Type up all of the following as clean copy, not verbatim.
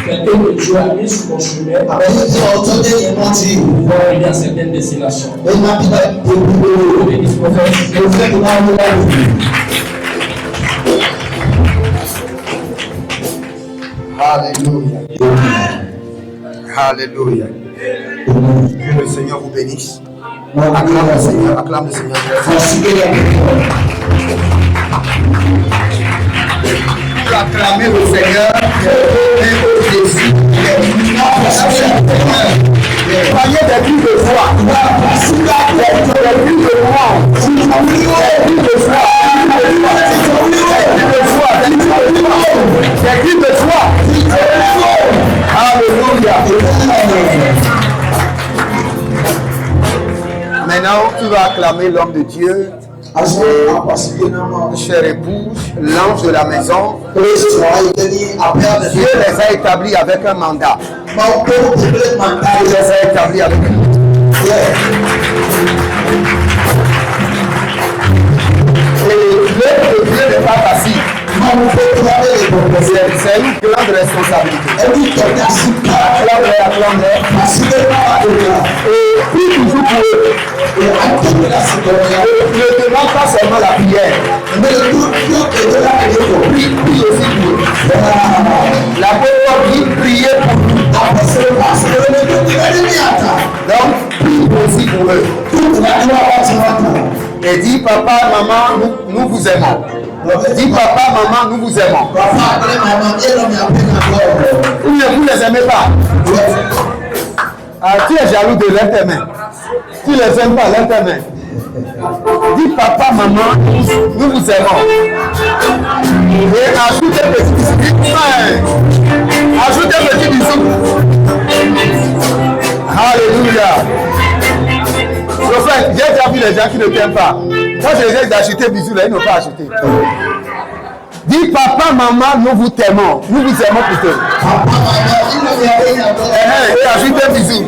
Quelqu'un que Dieu a mis sur mon chemin pour arriver à certaines destinations. Alléluia. Alléluia. Que le Seigneur vous bénisse. Acclame le Seigneur. Acclame le Seigneur. Acclamer le Seigneur et Jésus. Croyez des cris de foi. Des cris de foi. Des cris de foi. Alléluia. Maintenant, tu vas acclamer l'homme de Dieu. Chère épouse, l'ange de la maison, Dieu les a établis avec un mandat. Dieu les a établis avec un mandat. Et l'œuvre de Dieu n'est pas facile. C'est une grande responsabilité. Acclame-les. Et prie toujours pour eux. Ne demande pas seulement la prière. Prie aussi pour eux. La pauvre dit prier pour nous. Donc, prie aussi pour eux. Et dis papa, maman, nous vous aimons. Dis papa, maman, nous vous aimons. Ou bien vous ne les aimez pas. Ah, tu es jaloux de lève tes mains. Tu ne les aimes pas, lève tes mains. Dis papa, maman, nous vous aimons. Et ajoute un petit bisou. Ajoute un petit bisou. Alléluia. Enfin, j'ai déjà vu les gens qui ne t'aiment pas. Moi, j'ai essayé d'acheter bisous, là, ils n'ont pas acheté. Dis papa, maman, nous vous aimons. Nous vous aimons plutôt. Et ajoute un bisou.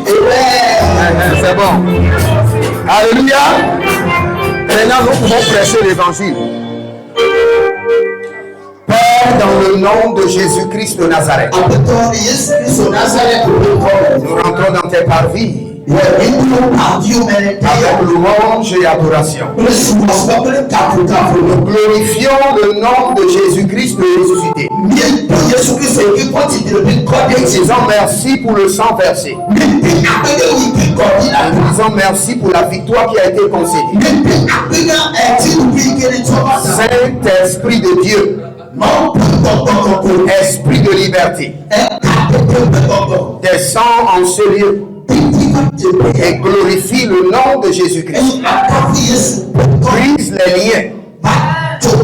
C'est bon. Alléluia. Maintenant, nous pouvons prêcher l'évangile. Père, dans le nom de Jésus-Christ de Nazareth, nous rentrons dans tes parvis. Avec louange et adoration. Nous glorifions le nom de Jésus-Christ de ressuscité. Nous disons merci pour le sang versé. Nous disons merci pour la victoire qui a été concédée. Saint-Esprit de Dieu, Esprit de liberté, descends en ce lieu et glorifie le nom de Jésus-Christ. Brise les liens,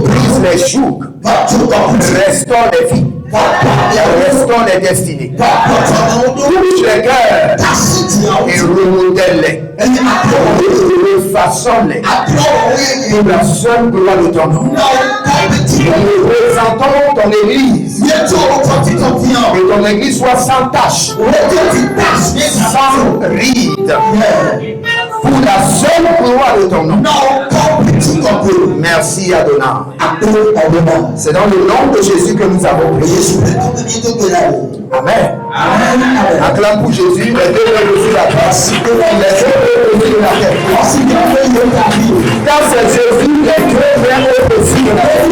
brise les jougs, restaure les vies, restaure les destinées, touche les cœurs et remodèle-les, refaçonne-les pour la seule gloire de ton nom. Nous présentons ton église, que ton église soit sans tache, sans ride, pour la seule gloire de ton nom. Merci Adonai. C'est dans le nom de Jésus que nous avons prié. Amen. Acclame pour Jésus, les deux mains dessus la terre. Les deux mains dessus la terre. Car c'est Jésus qui est bien au-dessus de la terre.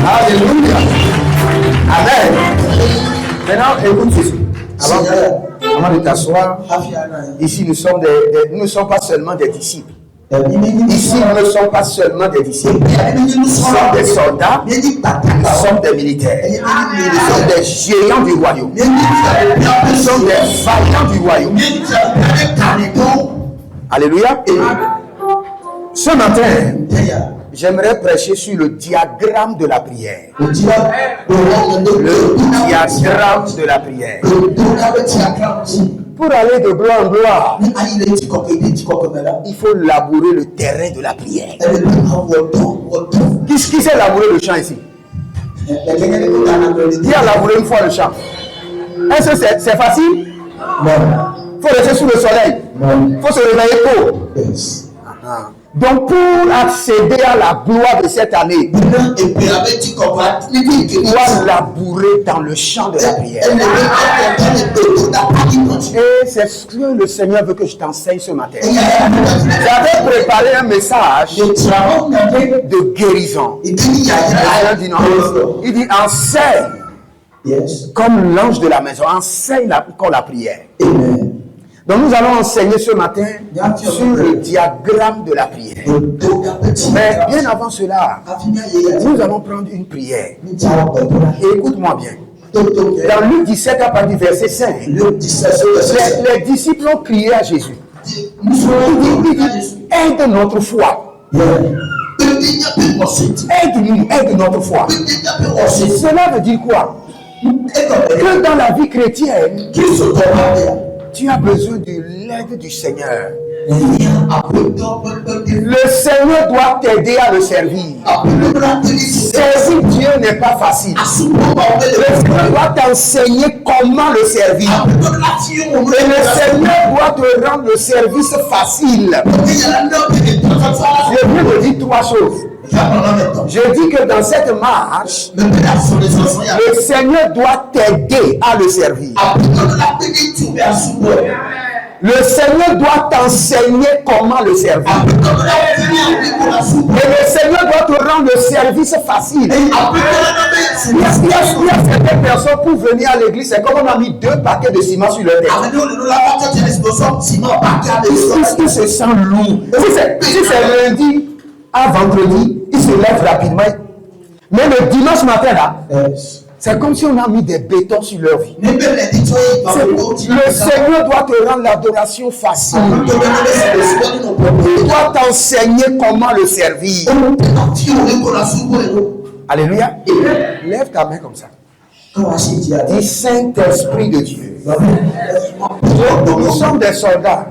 Alléluia. Amen. Maintenant, écoute Jésus. Avant de t'asseoir, ici nous ne sommes pas seulement des disciples. Ici, nous ne sommes pas seulement des disciples. Nous sommes des soldats, nous sommes des militaires, nous sommes des géants du royaume, nous sommes des vaillants du royaume. Alléluia. Ce matin, j'aimerais prêcher sur le diagramme de la prière. Le diagramme de la prière. Pour aller de gloire en gloire, il faut labourer le terrain de la prière. Qui sait labourer le champ ici? Qui a labouré une fois le champ? Est-ce que c'est facile? Non. Il faut rester sous le soleil. Il faut se réveiller tôt. Donc, pour accéder à la gloire de cette année, il doit labourer dans le champ de la prière. Et c'est ce que le Seigneur veut que je t'enseigne ce matin. J'avais préparé un message de guérison. Il dit enseigne comme l'ange de la maison, enseigne encore la prière. Donc nous allons enseigner ce matin sur le diagramme de la prière. Mais bien avant cela, nous allons prendre une prière. Et écoute-moi bien. Dans Luc 17, à partir du verset 5, les disciples ont crié à Jésus. Il dit, aide notre foi. Aide-nous, aide notre foi. Cela veut dire quoi? Que dans la vie chrétienne, tu as besoin de l'aide du Seigneur. Le Seigneur doit t'aider à le servir. Servir Dieu n'est pas facile. Le Seigneur doit t'enseigner comment le servir. Et le Seigneur doit te rendre le service facile. Je viens de dire trois choses. Je dis que dans cette marche, le Seigneur doit t'aider à le servir. Le Seigneur doit t'enseigner comment le servir. Et le Seigneur doit te rendre le service facile. Il y a certaines personnes pour venir à l'église, c'est comme on a mis 2 paquets de ciment sur leur tête. Il se sent lourd. Si c'est lundi à vendredi, il se lève rapidement. Mais le dimanche matin là, c'est comme si on a mis des bétons sur leur vie. Le Seigneur doit te rendre l'adoration facile. Il doit t'enseigner comment le servir. Alléluia. Lève ta main comme ça. Dis Saint-Esprit de Dieu. Nous sommes des soldats.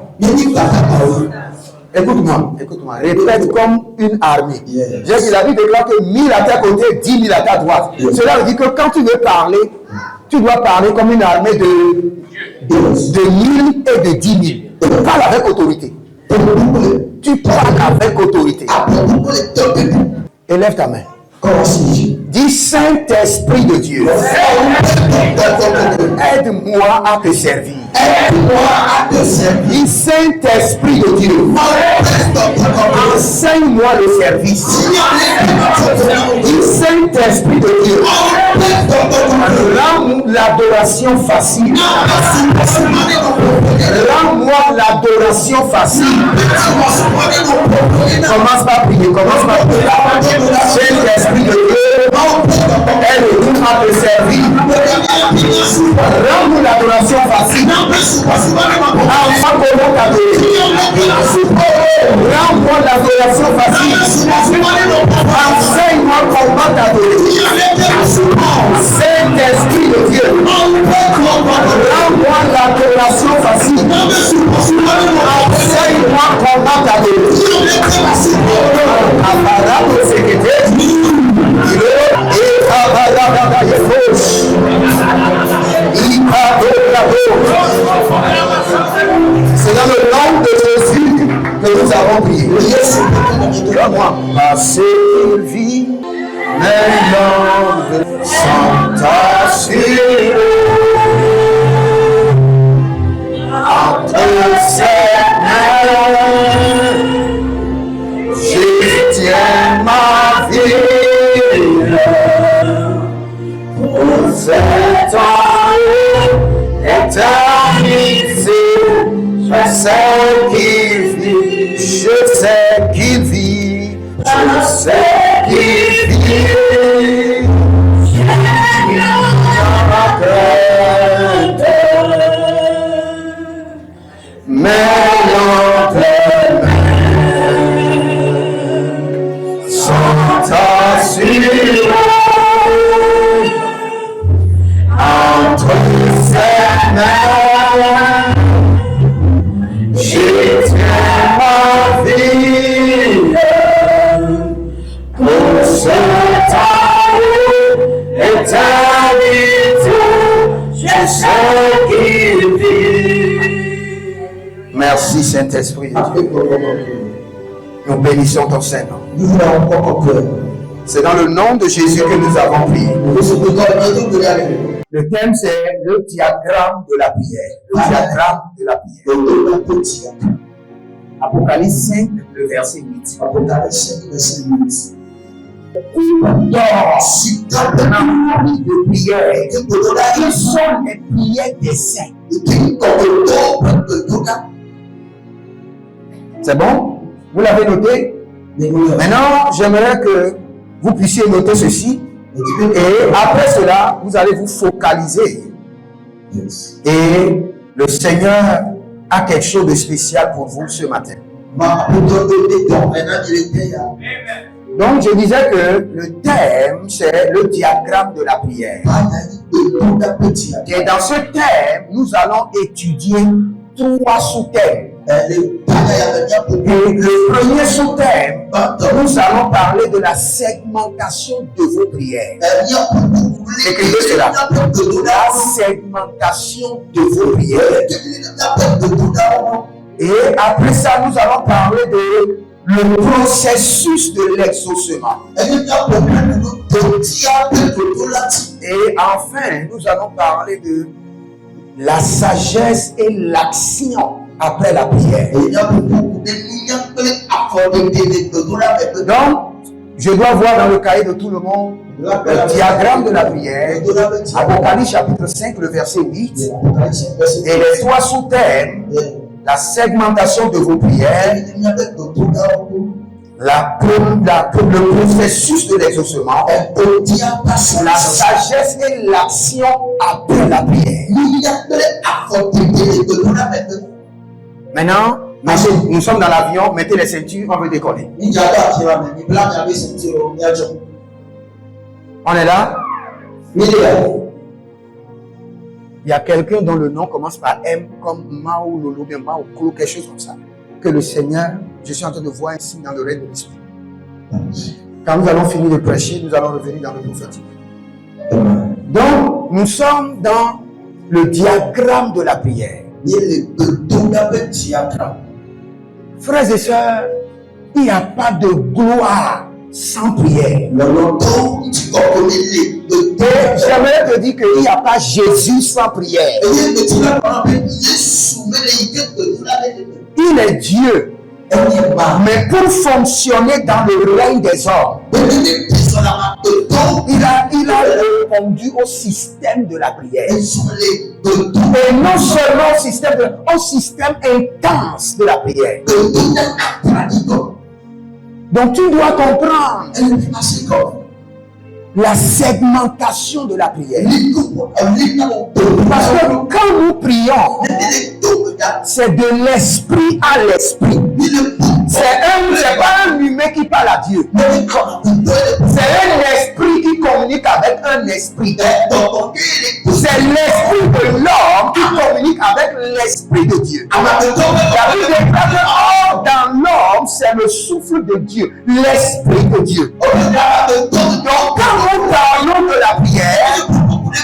Écoute-moi, répète comme une armée. J'ai dit, la Bible déclare que 1000 à ta côté, 10 000 à ta droite. Cela veut dire que quand tu veux parler, tu dois parler comme une armée de 1000 et de 10 000. Parle avec autorité. Tu parles avec autorité. Élève ta main. Dis Saint-Esprit de Dieu. Aide-moi à te servir. Dis Saint-Esprit de Dieu. Enseigne-moi le service. Dis Saint-Esprit de Dieu. Rends l'adoration facile. Rends-moi l'adoration facile. Commence par prier. Saint-Esprit de Dieu. Aide-nous à te servir. Rends-nous l'adoration facile. Enfin, comment t'adorer? Rends-moi l'adoration facile. Enseigne-moi comment t'adorer. Saint-Esprit de Dieu. Rends-moi l'adoration facile. Enseigne-moi comment t'adorer. C'est dans le nom de Jésus que nous avons prié. Dis-moi, parce qu'il vit, mais l'homme sans assurer entre ses mains, je tiens ma vie. Pour cet homme éternité, je sais qu'il vit, je sais qu'il vit, je sais qu'il vit. Mais lendemain sont assurés entre ses mains. Je sais qu'il vit. Merci Saint-Esprit. Nous bénissons ton Seigneur. C'est dans le nom de Jésus que nous avons prié. Le thème, c'est le diagramme de la prière. Le diagramme de la prière. Apocalypse 5, le verset 8. Apocalypse 5, verset 8. De prière. Quelles sont les prières des saints? C'est bon? Vous l'avez noté? Maintenant, j'aimerais que vous puissiez noter ceci. Et après cela, vous allez vous focaliser. Et le Seigneur a quelque chose de spécial pour vous ce matin. Donc, je disais que le thème, c'est le diagramme de la prière. Et dans ce thème, nous allons étudier 3 sous-thèmes. Et le premier sous-thème, nous allons parler de la segmentation de vos prières. Écrivez cela. La segmentation de vos prières. Et après ça, nous allons parler de le processus de l'exaucement. Et enfin, nous allons parler de la sagesse et l'action après la prière. Donc, je dois voir dans le cahier de tout le monde le diagramme de la prière. Apocalypse chapitre 5, le verset 8. Et les 3 sous-thèmes. La segmentation de vos prières, le processus de l'exaucement, la sagesse et l'action après la prière. Maintenant, nous sommes dans l'avion, mettez les ceintures, on veut décoller. On est là? Il y a quelqu'un dont le nom commence par M comme Mao, Lolo, bien Mao, Kolo, quelque chose comme ça. Que le Seigneur, je suis en train de voir ici dans le règne de l'Esprit. Quand nous allons finir de prêcher, nous allons revenir dans le prophétique. Donc, nous sommes dans le diagramme de la prière. Frères et sœurs, il n'y a pas de gloire sans prière. Et j'aimerais te dire qu'il n'y a pas Jésus sans prière. Il est Dieu. Mais pour fonctionner dans le règne des hommes, il a répondu au système de la prière. Et non seulement au système intense de la prière. Donc tu dois comprendre la segmentation de la prière. Parce que quand nous prions, c'est de l'esprit à l'esprit. C'est pas un humain qui parle à Dieu. C'est un esprit qui communique avec un esprit. C'est l'esprit de l'homme qui communique avec l'esprit de Dieu. La Bible déclare que dans l'homme, c'est le souffle de Dieu, l'esprit de Dieu. Donc quand nous parlons de la prière,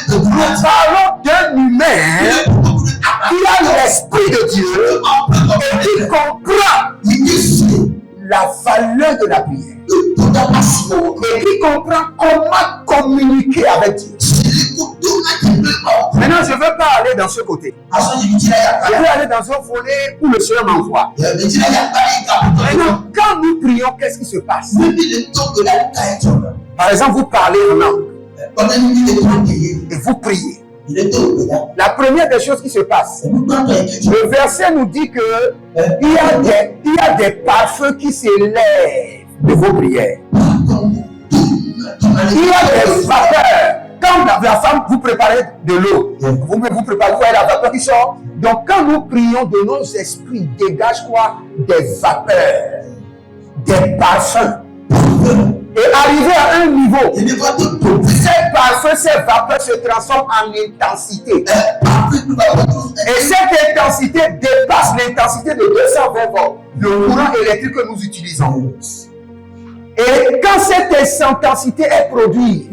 nous parlons d'un humain qui a l'esprit de Dieu et qui comprend la valeur de la prière et qui comprend comment communiquer avec Dieu. Maintenant, je ne veux pas aller dans ce côté. Je veux aller dans un volet où le Seigneur m'envoie. Maintenant, quand nous prions, qu'est-ce qui se passe? Par exemple, vous parlez en langue et vous priez. La première des choses qui se passe, le verset nous dit que il y a des parfums qui s'élèvent de vos prières. Il y a des vapeurs. Quand la femme vous préparez de l'eau, vous préparez, vous voyez la vapeur qui sort. Donc quand nous prions, de nos esprits dégagent quoi? Des vapeurs, des parfums. Et arrivé à un niveau, ces parfums, ces vapeurs se transforment en intensité. Et cette intensité dépasse l'intensité de 220 volts, le courant électrique que nous utilisons. Et quand cette intensité est produite,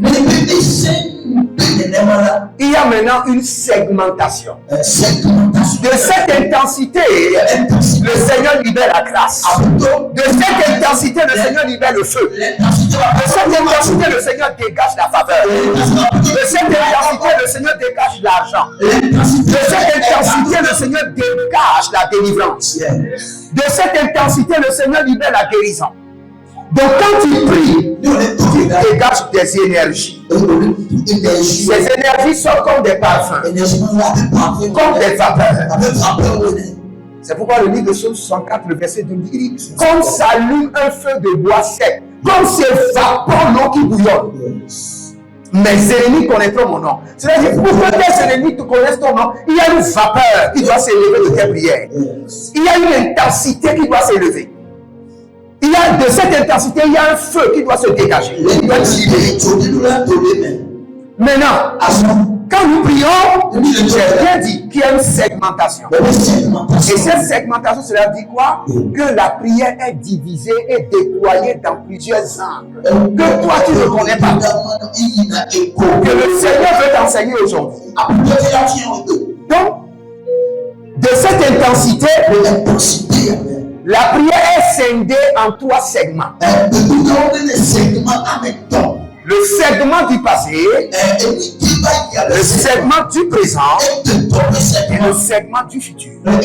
il y a maintenant une segmentation. De cette intensité, le Seigneur libère la grâce. De cette intensité, le Seigneur libère le feu. De cette intensité, le Seigneur dégage la faveur. De cette intensité, le Seigneur dégage l'argent. De cette intensité, le Seigneur dégage la délivrance. De cette intensité, le Seigneur libère la guérison. Donc quand tu pries, tu dégages des énergies. Ces énergies sont comme des parfums, comme des vapeurs. C'est pourquoi le livre de Psaume 64, le verset 2 dit, comme s'allume un feu de bois sec, comme s'évapore l'eau qui bouillonne. Mes ennemis connaîtront mon nom. C'est-à-dire, pour que tes ennemis te connaissent ton nom, il y a une vapeur qui doit s'élever de tes prières. Il y a une intensité qui doit s'élever. Il y a de cette intensité, il y a un feu qui doit se dégager. Il doit être libéré. Maintenant, quand nous prions, j'ai bien dit qu'il y a une segmentation. Et cette segmentation, cela dit quoi? Que la prière est divisée et déployée dans plusieurs angles. Que toi, tu ne connais pas. Que le Seigneur veut t'enseigner aujourd'hui. Donc, de cette intensité, la prière est scindée en 3 segments. Le segment du passé, le segment du présent et le segment du futur. Donc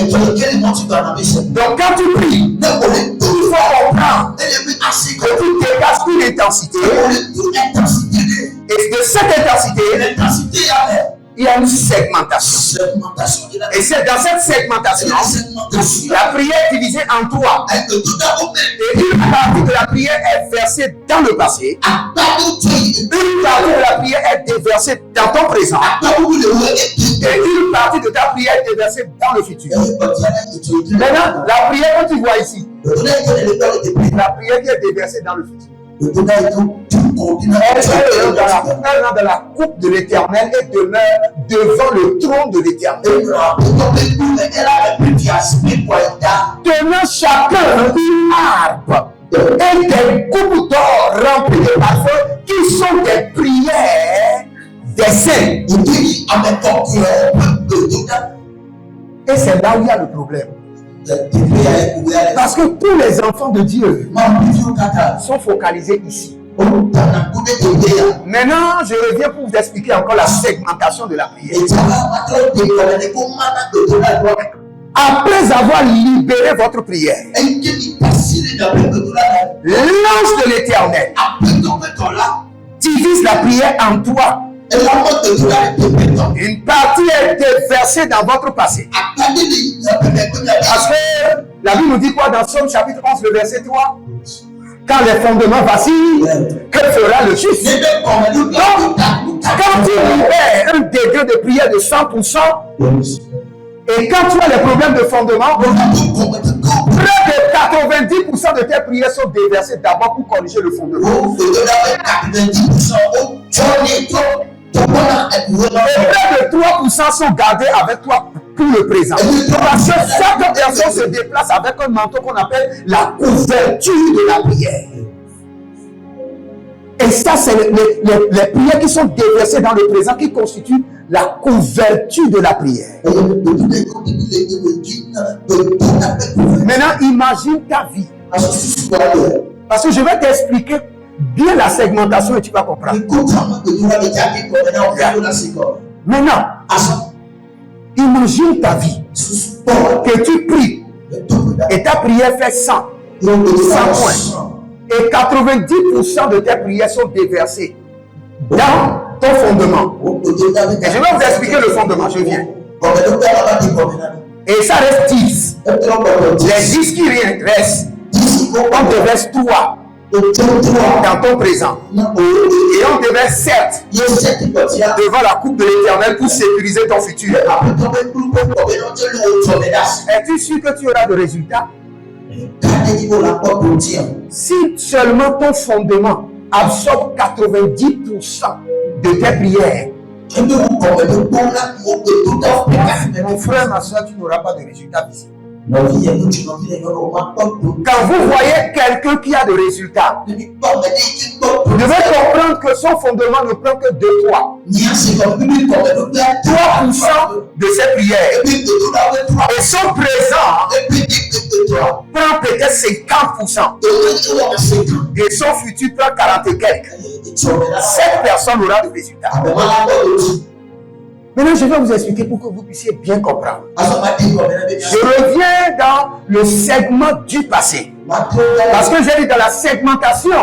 quand tu pries, il faut comprendre que tu dégages une intensité et de cette intensité, il y a une segmentation. Et c'est dans cette segmentation, la prière est divisée en 3. Et une partie de la prière est versée dans le passé. Une partie de la prière est déversée dans ton présent. Et une partie de ta prière est déversée dans le futur. Maintenant, la prière que tu vois ici, la prière qui est déversée dans le futur. Elle est dans la coupe de l'Éternel et demeure devant le trône de l'Éternel. Tenant chacun une harpe et des coupes d'or remplies de parfums qui sont des prières des saints. Et c'est là où il y a le problème. Parce que tous les enfants de Dieu sont focalisés ici. Maintenant, je reviens pour vous expliquer encore la segmentation de la prière. Après avoir libéré votre prière, l'ange de l'Éternel divise la prière en 3. Une partie est déversée dans votre passé. Parce que la Bible nous dit quoi dans Psaume chapitre 11, le verset 3? Quand les fondements vacillent, que fera le juste? Donc, quand tu libères un degré de prière de 100%, et quand tu as les problèmes de fondement, près de 90% de tes prières sont déversées d'abord pour corriger le fondement. Et près de 3% sont gardés avec toi pour le présent. Parce que chaque personne se déplace avec un manteau qu'on appelle la couverture de la prière. Et ça, c'est les prières qui sont déversées dans le présent qui constituent la couverture de la prière. Maintenant, imagine ta vie. Parce que je vais t'expliquer bien la segmentation et tu vas comprendre. Maintenant, imagine ta vie. Que tu pries et ta prière fait 100 points. Et 90% de tes prières sont déversées dans ton fondement. Et je vais vous expliquer le fondement, je viens. Et ça reste 10. Les 10 qui restent, on déverse 3 dans ton présent. Et on déverse 7 devant la coupe de l'Éternel pour sécuriser ton futur. Es-tu sûr que tu auras de résultats? Si seulement ton fondement absorbe 90% de tes prières, mon frère, ma soeur, tu n'auras pas de résultats visibles. Quand vous voyez quelqu'un qui a des résultats, vous devez comprendre que son fondement ne prend que de 3% de ses prières. Et son présent prend peut-être 50%. Et son futur prend 40 et quelques. Cette personne aura des résultats. Maintenant, je vais vous expliquer pour que vous puissiez bien comprendre. Je reviens dans le segment du passé. Parce que j'ai dit dans la segmentation,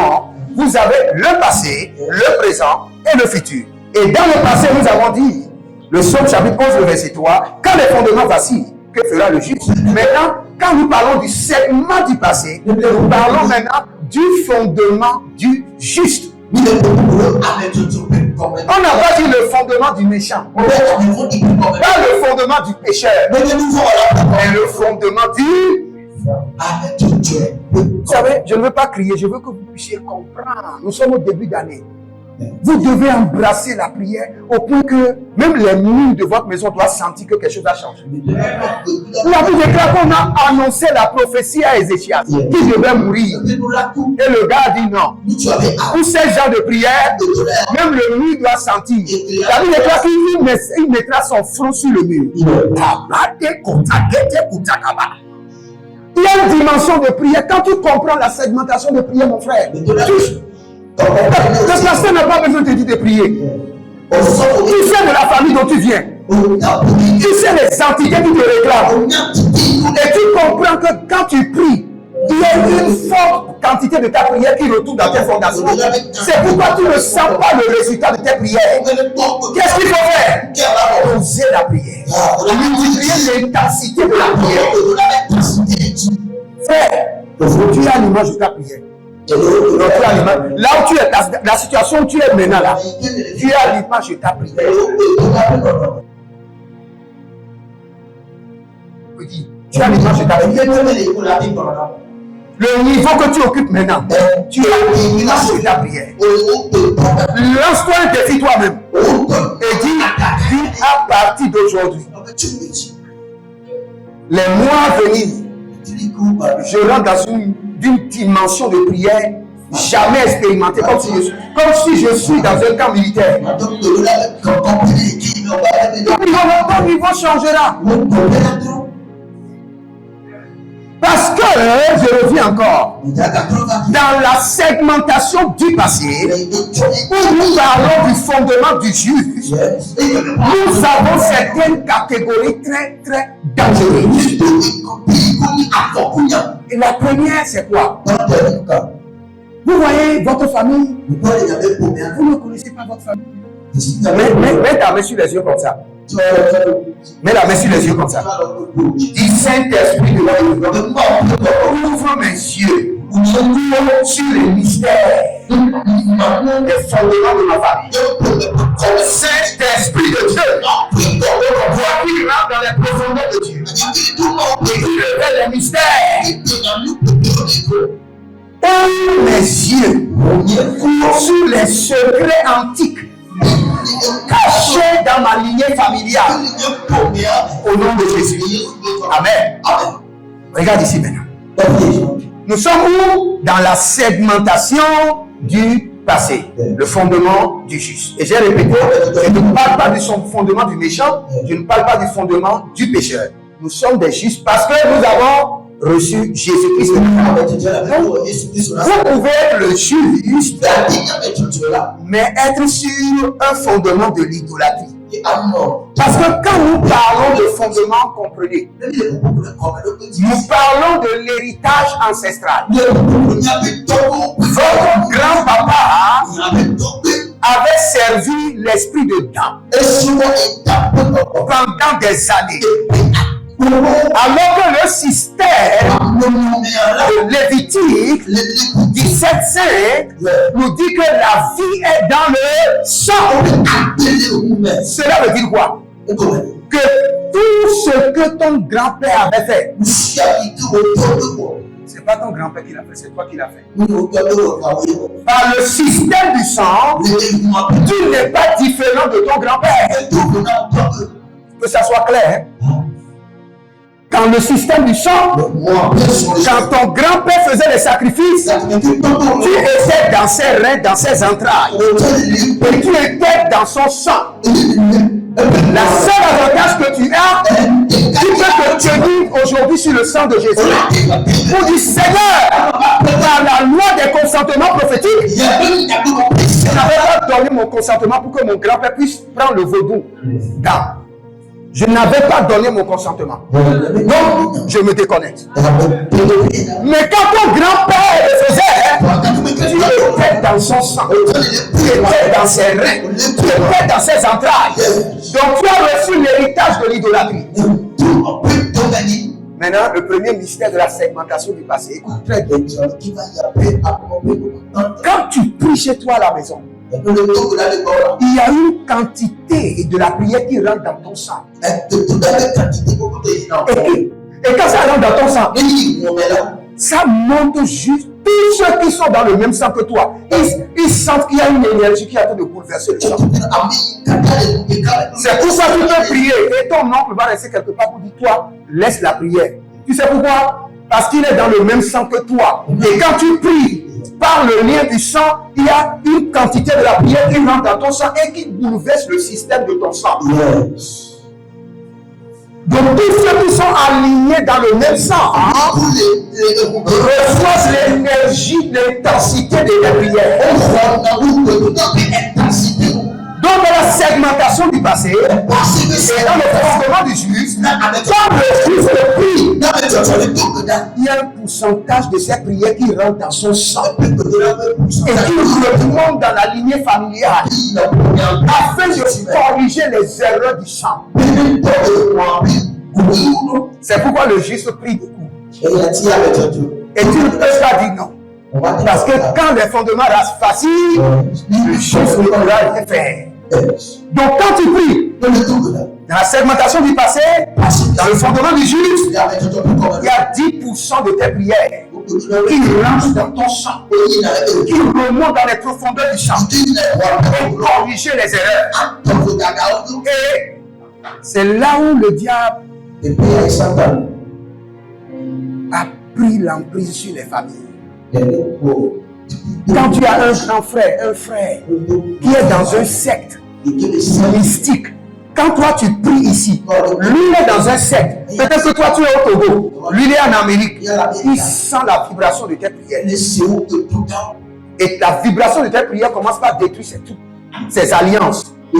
vous avez le passé, le présent et le futur. Et dans le passé, nous avons dit, le Psaume chapitre 11, le verset 3, quand les fondements vacillent, que fera le juste? Maintenant, quand nous parlons du segment du passé, nous parlons maintenant du fondement du juste. On n'a pas dit le fondement du méchant, pas le fondement du pécheur, mais le fondement du... Vous savez, je ne veux pas crier, je veux que vous puissiez comprendre. Nous sommes au début d'année. Vous devez embrasser la prière au point que même les murs de votre maison doivent sentir que quelque chose a changé. La Bible déclare qu'on a annoncé la prophétie à Ézéchias qui devait mourir. Et le gars a dit non. Pour ces gens de prière, même le mur doit sentir. La Bible déclare qu'il mettra son front sur le mur. Il y a une dimension de prière. Quand tu comprends la segmentation de prière, mon frère, le pasteur n'a pas besoin de te dire de prier. Tu sais de la famille dont tu viens. Tu sais les entités qui te réclament. Et tu comprends que quand tu pries, il y a une forte quantité de ta prière qui retourne dans tes fondations. C'est pourquoi tu ne sens pas le résultat de tes prières. Qu'est-ce qu'il faut faire? Oser la prière. Multiplier l'intensité de la prière. Frère, tu as l'image de ta prière. Là où tu es, la situation où tu es maintenant là, tu as l'image de ta prière. Tu as l'image de ta prière. Le niveau que tu occupes maintenant, tu as l'image de ta prière. Lance-toi un défi toi-même et dis à partir d'aujourd'hui, les mois à venir, je rentre dans une dimension de prière jamais expérimentée, comme si je suis dans un camp militaire. Ton niveau changera. Parce que, je reviens encore, dans la segmentation du passé, où nous parlons du fondement du juste, nous avons certaines catégories très, très dangereuses. Et la première, c'est quoi? Vous voyez votre famille, vous ne connaissez pas votre famille. Mets ta main sur les yeux comme ça. Mets la main sur les yeux comme ça. Dis Saint-Esprit de ouvre mes yeux sur les mystères des fondements de ma famille. Saint-Esprit de Dieu, toi qui rentres dans les profondeurs de Dieu, et qui révèle les mystères. Ouvre mes yeux sur les secrets antiques cachés dans ma lignée familiale. Au nom de Jésus. Amen. Regarde ici maintenant. Nous sommes où? Dans la segmentation du passé, le fondement du juste. Et j'ai répété, je ne parle pas du fondement du méchant, je ne parle pas du fondement du pécheur. Nous sommes des justes parce que nous avons reçu Jésus-Christ. Vous pouvez être le juste, mais être sur un fondement de l'idolâtrie. Parce que quand nous parlons de fondement, comprenez, nous parlons de l'héritage ancestral. Votre grand-papa avait servi l'esprit de Dan pendant des années. Alors que le système lévitique 17:5 nous dit que la vie est dans le sang. Cela veut dire quoi? Que tout ce que ton grand-père avait fait, c'est pas ton grand-père qui l'a fait, c'est toi qui l'as fait. Par le système du sang, tu n'es pas différent de ton grand-père. Que ça soit clair. Dans le système du sang, quand ton grand-père faisait les sacrifices, tu étais dans ses reins, dans ses entrailles. Et tu étais dans son sang. La seule avantage que tu as, tu peux te tenir aujourd'hui sur le sang de Jésus. Pour dire, Seigneur, par la loi des consentements prophétiques, je n'avais pas donné mon consentement pour que mon grand-père puisse prendre le vaudou. Je n'avais pas donné mon consentement. Donc, je me déconnecte. Mais quand ton grand-père le faisait, tu étais dans son sang. Tu étais dans ses reins. Tu étais dans ses entrailles. Donc, tu as reçu l'héritage de l'idolâtrie. Maintenant, le premier mystère de la segmentation du passé. Quand tu pries chez toi à la maison, il y a une quantité de la prière qui rentre dans ton sang. Et quand ça rentre dans ton sang, ça monte juste. Tous ceux qui sont dans le même sang que toi, ils sentent qu'il y a une énergie qui est en train de bouleverser le sang. C'est pour ça que tu peux prier. Et ton oncle va rester quelque part pour dire, toi, laisse la prière. Tu sais pourquoi? Parce qu'il est dans le même sang que toi. Et quand tu pries, par le lien du sang, il y a une quantité de la prière qui rentre dans ton sang et qui bouleverse le système de ton sang. Donc tous ceux qui sont alignés dans le même sang reçoivent l'énergie, l'intensité de la prière. Donc dans la segmentation du passé, et dans le fondement du juste, quand le juste prie, il y a un pourcentage de ces prières qui rentre dans son sang et qui remonte dans la lignée familiale afin de corriger les erreurs du sang. C'est pourquoi le juste prie beaucoup. Et tu ne peux pas dire non. Parce que quand les fondements restent faciles, le juste ne peut rien faire. Donc quand tu pries, dans la segmentation du passé, dans le fondement du juste, il y a 10% de tes prières qui rentrent dans ton sang, qui remontent dans les profondeurs du sang pour corriger les erreurs. Et c'est là où le diable a pris l'emprise sur les familles. Quand tu as un grand frère, un frère qui est dans un secte mystique, quand toi tu pries ici, lui est dans un secte, peut-être que toi tu es au Togo, lui il est en Amérique, il sent la vibration de tes prières. Et la vibration de tes prières commence par détruire ses alliances. Et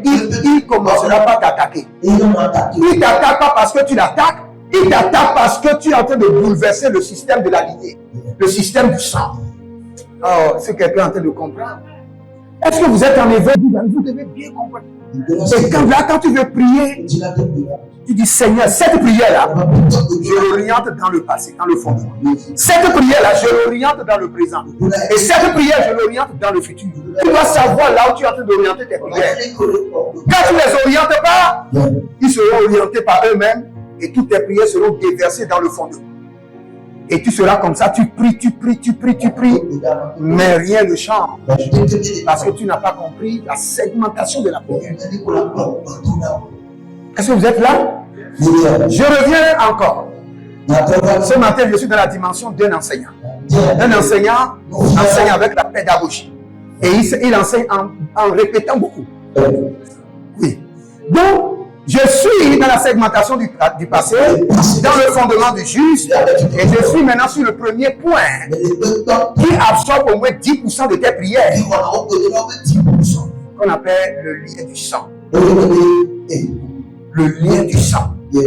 il ne commencera pas à t'attaquer. Il ne t'attaque pas parce que tu l'attaques, il t'attaque parce que tu es en train de bouleverser le système de la lignée, le système du sang. Oh, c'est quelqu'un en train de comprendre. Est-ce que vous êtes en éveil? Vous devez bien comprendre. Et quand tu veux prier, tu dis Seigneur, cette prière-là, je l'oriente dans le passé, dans le fondement. Cette prière-là, je l'oriente dans le présent. Et cette prière, je l'oriente dans le futur. Tu dois savoir là où tu es en train d'orienter tes prières. Quand tu ne les orientes pas, ils seront orientés par eux-mêmes et toutes tes prières seront déversées dans le fondement. Et tu seras comme ça, tu pries, mais rien ne change. Parce que tu n'as pas compris la segmentation de la prière. Est-ce que vous êtes là? Je reviens encore. Ce matin, je suis dans la dimension d'un enseignant. Un enseignant enseigne avec la pédagogie. Et il enseigne en répétant beaucoup. Oui. Donc, je suis dans la segmentation du passé, dans le fondement du juste, et je suis maintenant sur le premier point qui absorbe au moins 10% de tes prières, qu'on appelle le lien du sang. Le lien du sang. Et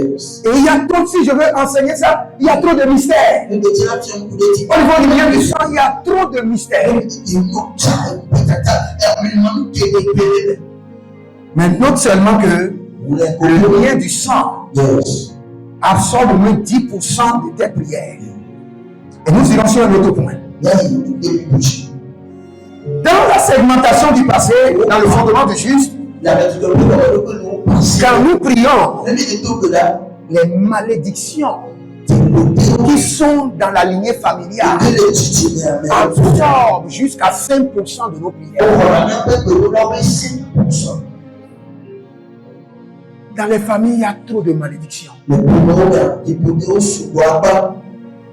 il y a trop, si je veux enseigner ça, il y a trop de mystères. Au niveau du lien du sang, il y a trop de mystères. Mais non seulement que le lien du sang absorbe au moins 10% de tes prières. Et nous irons sur un autre point. Dans la segmentation du passé, dans le fondement du juste, quand nous prions, les malédictions qui sont dans la lignée familiale absorbent jusqu'à 5% de nos prières. Dans les familles, il y a trop de malédictions. Vous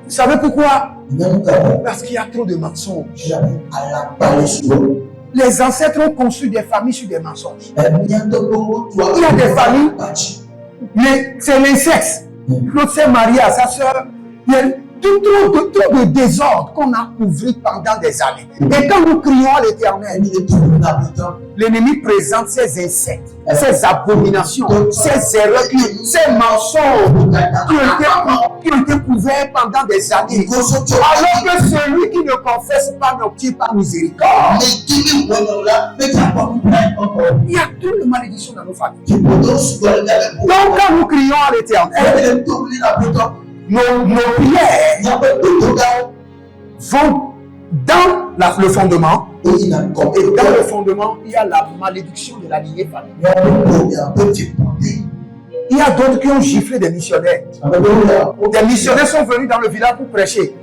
savez pourquoi? Parce qu'il y a trop de mensonges. Les ancêtres ont construit des familles sur des mensonges. Il y a des familles, mais c'est l'inceste. L'autre s'est marié à sa soeur. Il y a tout de désordre qu'on a couvert pendant des années. Et quand nous crions à l'Éternel, l'ennemi présente ses insectes, ses abominations, ses erreurs, ses mensonges qui ont été couverts pendant des années. Alors que celui qui ne confesse pas n'obtient pas miséricorde. Il y a trop de malédictions dans nos familles. Donc quand nous crions à l'Éternel, nos prières vont dans le fondement. Et dans le fondement, il y a la malédiction de la lignée familiale. Il y a d'autres qui ont giflé des missionnaires. Des missionnaires sont venus dans le village pour prêcher.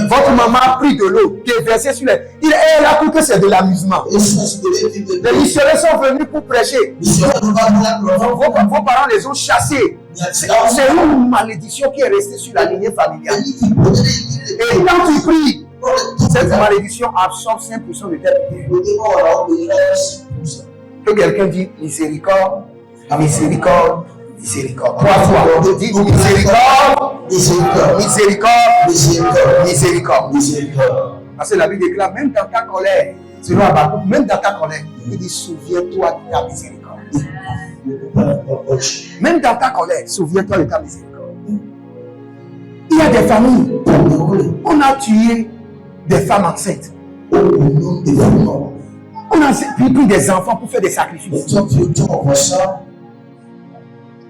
Votre maman a pris de l'eau, déversée sur les... Elle a cru que c'est de l'amusement. Les missionnaires sont venus pour prêcher. Vos parents les ont chassés. C'est une malédiction qui est restée sur la lignée familiale. Et quand tu pries, cette malédiction absorbe 5% de tes prières. Que quelqu'un dit miséricorde, miséricorde, miséricorde. 3 fois. Dis miséricorde, miséricorde, miséricorde, miséricorde, miséricorde. Parce que la Bible déclare, même dans ta colère, selon Habakkuk, même dans ta colère, il dit souviens-toi de ta miséricorde. Même dans ta colère, souviens-toi de ta miséricorde. Il y a des familles, on a tué des femmes enceintes. On a pris des enfants pour faire des sacrifices.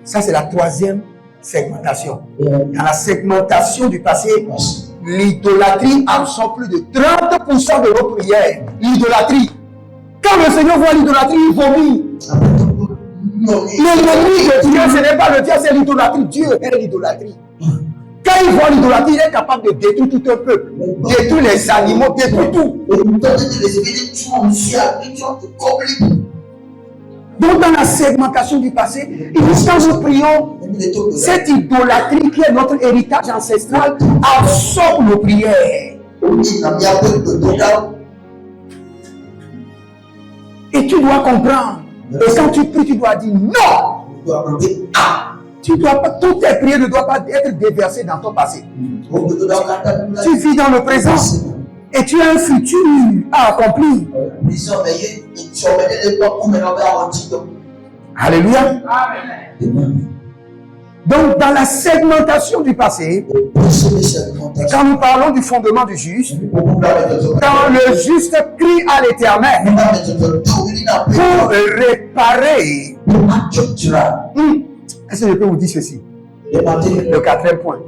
Ça, c'est la 3e segmentation. Dans la segmentation du passé, l'idolâtrie absorbe plus de 30% de nos prières. L'idolâtrie. Quand le Seigneur voit l'idolâtrie, il vomit. L'ennemi de Dieu, ce n'est pas le Dieu, c'est l'idolâtrie. Dieu est l'idolâtrie. Quand il voit l'idolâtrie, il est capable de détruire tout un peuple, détruire les animaux, détruire tout. Donc dans la segmentation du passé, quand nous prions, cette idolâtrie qui est notre héritage ancestral absorbe nos prières. Et tu dois comprendre. Et quand tu pries, tu dois dire non. Tu dois pas, toutes tes prières ne doivent pas être déversées dans ton passé. Tu vis dans le présent. Et tu as un futur à accomplir. Alléluia. Amen. Donc, dans la segmentation du passé, quand nous parlons du fondement du juste, quand le juste crie à l'Éternel pour réparer, est-ce que je peux vous dire ceci? Le 4e point.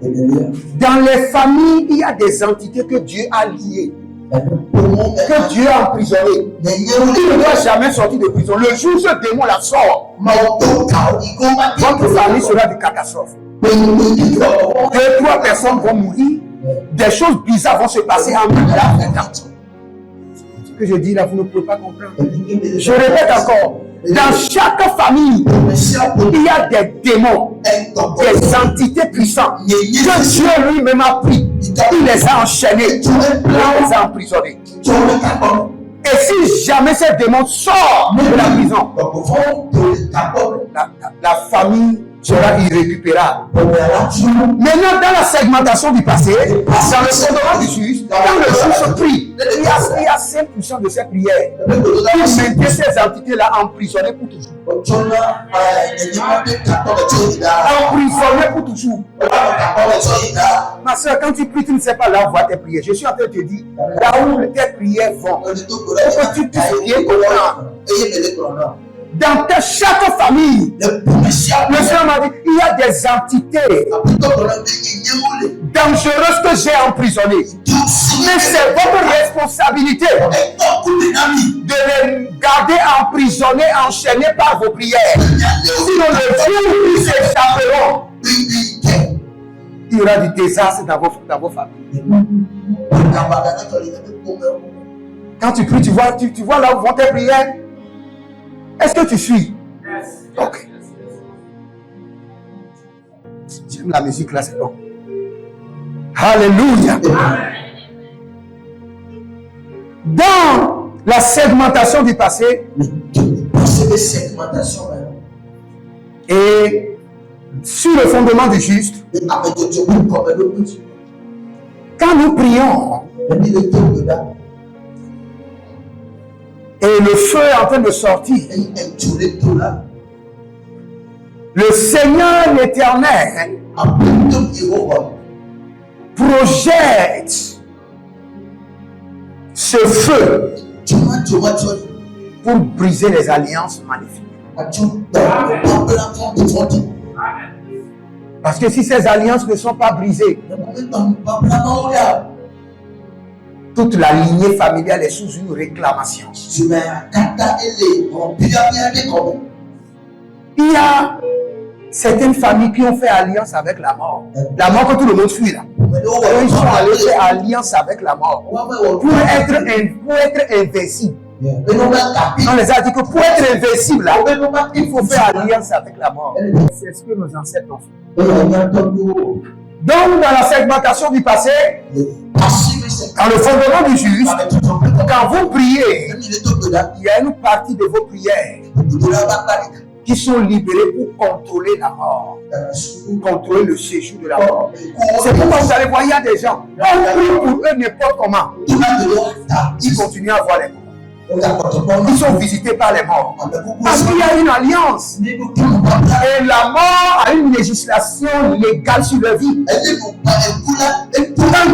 Dans les familles, il y a des entités que Dieu a liées, que Dieu a emprisonnées. Il ne doit jamais sortir de prison. Le jour où ce démon la sort, votre famille sera de catastrophe. 2-3 personnes vont mourir. Des choses bizarres vont se passer en même temps. Ce que je dis là, vous ne pouvez pas comprendre. Je répète encore. Dans chaque famille, il y a des démons, des entités puissantes que Dieu lui-même a pris. Il les a enchaînés, il les a emprisonnés. Et si jamais ces démons sortent de la prison, la famille sera irrécupérable. Maintenant, dans la segmentation du passé, dans le fondement du juste, quand le juste prie, il y a 5% de ses prières pour maintenir ces entités-là emprisonnées pour toujours. Emprisonnées pour toujours. Ma soeur, quand tu pries, tu ne sais pas là où va tes prières. Je suis en train de te dire, là où tes prières vont, pour que tu puisses bien comprendre. Dans chaque famille, le Seigneur m'a dit, il y a des entités dangereuses que j'ai emprisonnées. Mais c'est votre responsabilité de les garder emprisonnés, enchaînés par vos prières. Sinon, le jour où ils s'échapperont, il y aura du désastre dans vos familles. Quand tu pries, tu vois là où vont tes prières. Est-ce que tu suis? Ok. J'aime la musique là, c'est bon. Alléluia. Dans la segmentation du passé, et sur le fondement du juste, quand nous prions, et le feu est en train de sortir, le Seigneur l'Éternel projette ce feu pour briser les alliances maléfiques. Parce que si ces alliances ne sont pas brisées, toute la lignée familiale est sous une réclamation. Il y a certaines familles qui ont fait alliance avec la mort. La mort que tout le monde fuit là. Ils sont allés faire alliance avec la mort pour être invincible. On les a dit que pour être invincible là, il faut faire alliance avec la mort. C'est ce que nos ancêtres ont fait. Donc dans la segmentation du passé, dans le fondement du juste, quand vous priez, il y a une partie de vos prières qui sont libérées pour contrôler la mort, pour contrôler le séjour de la mort. C'est pourquoi vous allez voir, il y a des gens, on prie pour eux n'importe comment, ils continuent à voir les morts. Ils sont visités par les morts. Parce qu'il y a une alliance. Et la mort a une législation légale sur leur vie. Un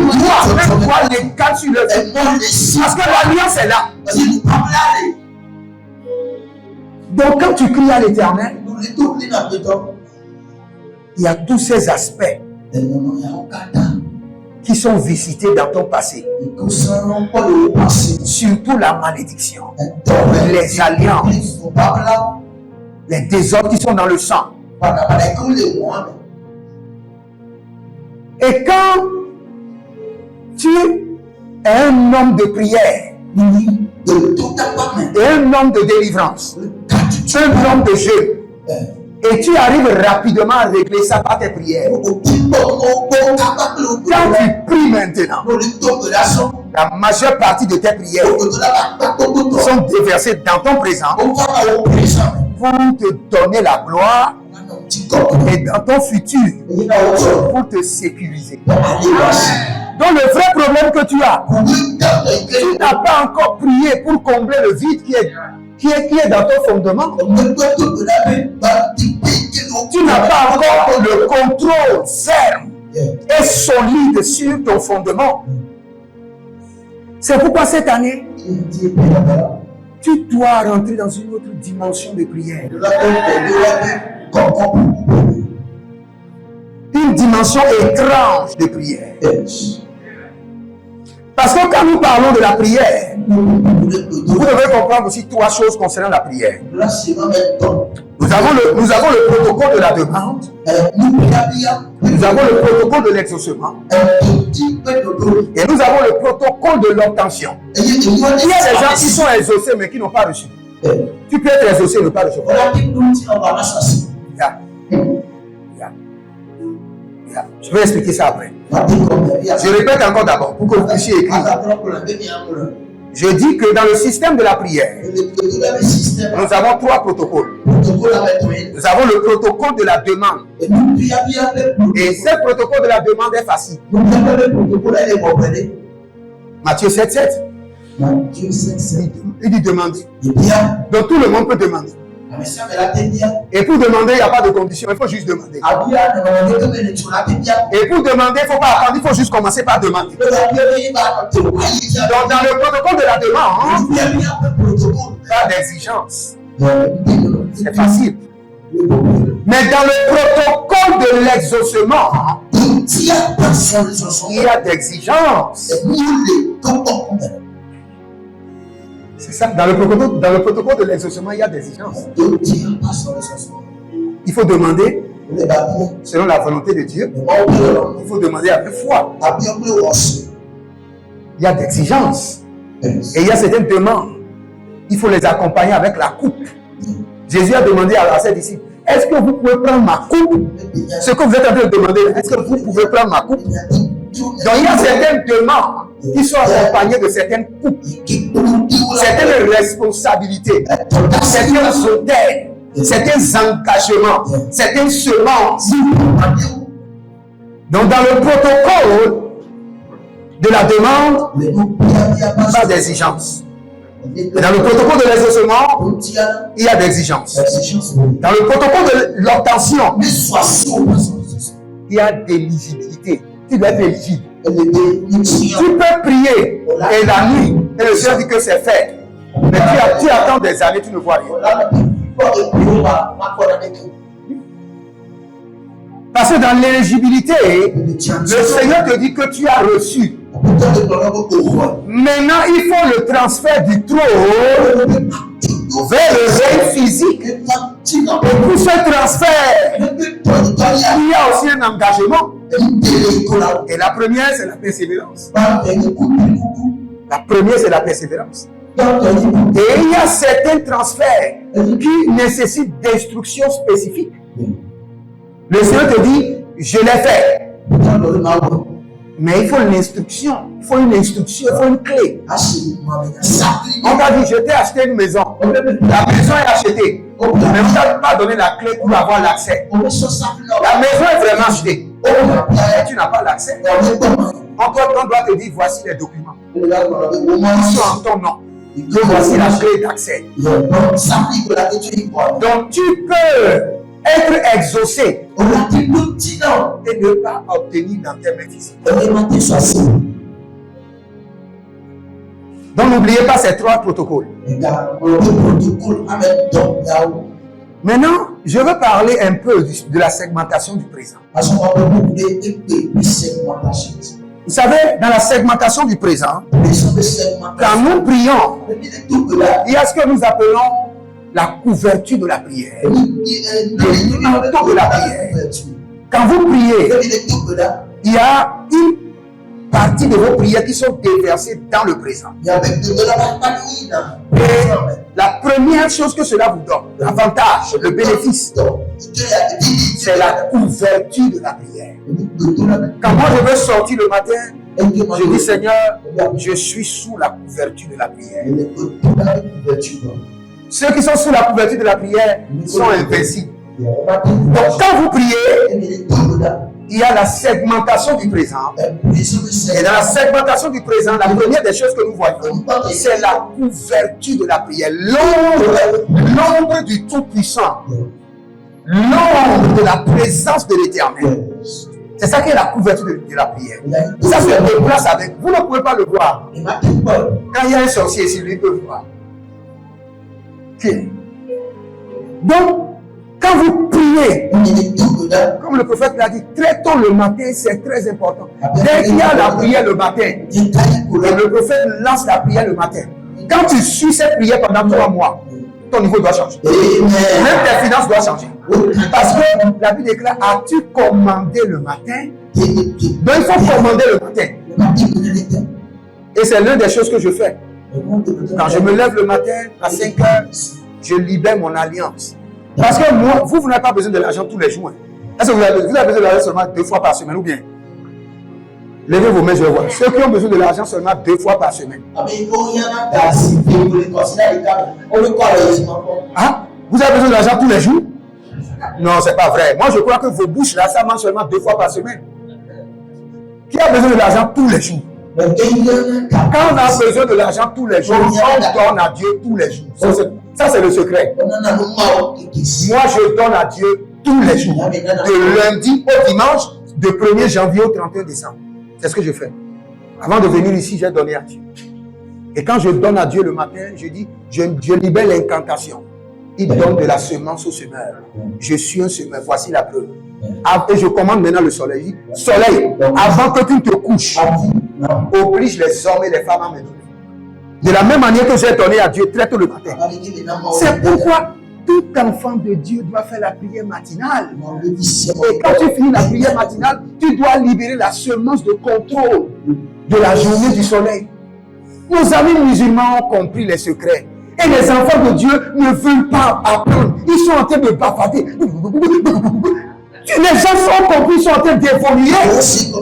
droit légal sur leur vie. Parce que l'alliance est là. Donc quand tu cries à l'Éternel, il y a tous ces aspects qui sont visités dans ton passé. Surtout la malédiction, les alliances, les désordres qui sont dans le sang. Et quand tu es un homme de prière et un homme de délivrance, un homme de jeûne, et tu arrives rapidement à régler ça par tes prières. Quand tu pries maintenant, la majeure partie de tes prières sont déversées dans ton présent pour te donner la gloire et dans ton futur pour te sécuriser. Donc le vrai problème que tu as, tu n'as pas encore prié pour combler le vide qui est dans ton fondement. Tu n'as pas encore le contrôle ferme et solide sur ton fondement. C'est pourquoi cette année, tu dois rentrer dans une autre dimension de prière. Une dimension étrange de prière. Parce que quand nous parlons de la prière, vous devez comprendre aussi trois choses concernant la prière. Nous avons le protocole de la demande. Nous avons le protocole de l'exaucement. Et nous avons le protocole de l'obtention. Il y a des gens qui sont exaucés mais qui n'ont pas reçu. Tu peux être exaucé et ne pas recevoir. Je vais expliquer ça après. Je répète encore d'abord pour que vous puissiez écrire. Je dis que dans le système de la prière, nous avons trois protocoles. Nous avons le protocole de la demande. Et ce protocole de la demande est facile. Matthieu 7,7. Il dit demander. Donc tout le monde peut demander. Et pour demander, il n'y a pas de condition, il faut juste demander. Et pour demander, il ne faut pas attendre, il faut juste commencer par demander. Donc dans le protocole de la demande, pas d'exigence. C'est facile. Mais dans le protocole de l'exaucement, il y a d'exigence. C'est ça, dans le protocole de l'exaucement, il y a des exigences. Il faut demander selon la volonté de Dieu. Il faut demander avec foi. Il y a des exigences. Et il y a certaines demandes. Il faut les accompagner avec la coupe. Jésus a demandé à ses disciples, est-ce que vous pouvez prendre ma coupe? Ce que vous êtes en train de demander, est-ce que vous pouvez prendre ma coupe? Donc il y a certaines demandes qui sont accompagnées de certaines coupes, certaines responsabilités, certains hôtels, certains engagements, certaines semences. Donc dans le protocole de la demande, il n'y a pas d'exigence. Dans le protocole de l'exaucement, il y a d'exigence. Dans le protocole de l'obtention, il y a d'éligibilité. Tu dois être éligible. Tu peux prier et la nuit, et le Seigneur dit que c'est fait. Mais tu attends des années, tu ne vois rien. Parce que dans l'éligibilité, le Seigneur te dit que tu as reçu. Maintenant, il faut le transfert du trône vers le règne physique. Et pour ce transfert, il y a aussi un engagement. Et la première, c'est la persévérance. La première, c'est la persévérance. Et il y a certains transferts qui nécessitent d'instructions spécifiques. Le Seigneur te dit, je l'ai fait. Mais il faut l'instruction, il faut une instruction, il faut une clé. On t'a dit, je t'ai acheté une maison. La maison est achetée. Mais on ne t'a pas donné la clé pour avoir l'accès. La maison est vraiment achetée. Mais tu n'as pas l'accès. Encore, on doit te dire, voici les documents. Ils sont en ton nom. Voici la clé d'accès. Donc tu peux être exaucé et ne pas obtenir dans tes mains physiques. Donc n'oubliez pas ces trois protocoles. Maintenant, je veux parler un peu de la segmentation du présent. Vous savez, dans la segmentation du présent, quand nous prions, il y a ce que nous appelons la couverture de la prière. Le manteau de la prière. Quand vous priez, il y a une partie de vos prières qui sont déversées dans le présent. Et la première chose que cela vous donne, l'avantage, le bénéfice, c'est la couverture de la prière. Quand moi je veux sortir le matin, je dis Seigneur, je suis sous la couverture de la prière. Ceux qui sont sous la couverture de la prière sont invincibles. Donc quand vous priez, il y a la segmentation du présent. Et dans la segmentation du présent, la première des choses que nous voyons, c'est la couverture de la prière. L'ombre du Tout-Puissant. L'ombre de la présence de l'Éternel. C'est ça qui est la couverture de la prière. Ça se déplace avec. Vous ne pouvez pas le voir. Quand il y a un sorcier ici, lui peut le voir. Okay. Donc, quand vous priez, comme le prophète l'a dit, très tôt le matin, c'est très important. Dès qu'il y a la prière le matin, et le prophète lance la prière le matin, quand tu suis cette prière pendant 3 mois, ton niveau doit changer. Même tes finances doivent changer. Parce que la Bible déclare, as-tu commandé le matin? Donc il faut commander le matin. Et c'est l'une des choses que je fais. Quand je me lève le matin à 5 heures, je libère mon alliance. Parce que moi, vous n'avez pas besoin de l'argent tous les jours. Est-ce que vous avez besoin de l'argent seulement 2 fois par semaine ou bien? Levez vos mains, je vois. Ceux qui ont besoin de l'argent seulement 2 fois par semaine. Hein? Vous avez besoin de l'argent tous les jours? Non, c'est pas vrai. Moi, je crois que vos bouches là, ça mange seulement 2 fois par semaine. Qui a besoin de l'argent tous les jours? Quand on a besoin de l'argent tous les jours, on donne à Dieu tous les jours. Ça, c'est le secret. Moi, je donne à Dieu tous les jours. De lundi au dimanche, de 1er janvier au 31 décembre. C'est ce que je fais. Avant de venir ici, j'ai donné à Dieu. Et quand je donne à Dieu le matin, je dis, je libère l'incantation. Il donne de la semence au semeur. Je suis un semeur. Voici la preuve. Et je commande maintenant le soleil. Soleil, avant que tu ne te couches, oblige les hommes et les femmes à me donner. De la même manière que j'ai donné à Dieu très tôt le matin. C'est pourquoi tout enfant de Dieu doit faire la prière matinale. Et quand tu finis la prière matinale, tu dois libérer la semence de contrôle de la journée du soleil. Nos amis musulmans ont compris les secrets. Et Et les enfants de Dieu ne veulent pas apprendre. Ils sont en train de bavarder. Les gens sont compris, ils sont en train d'évoluer.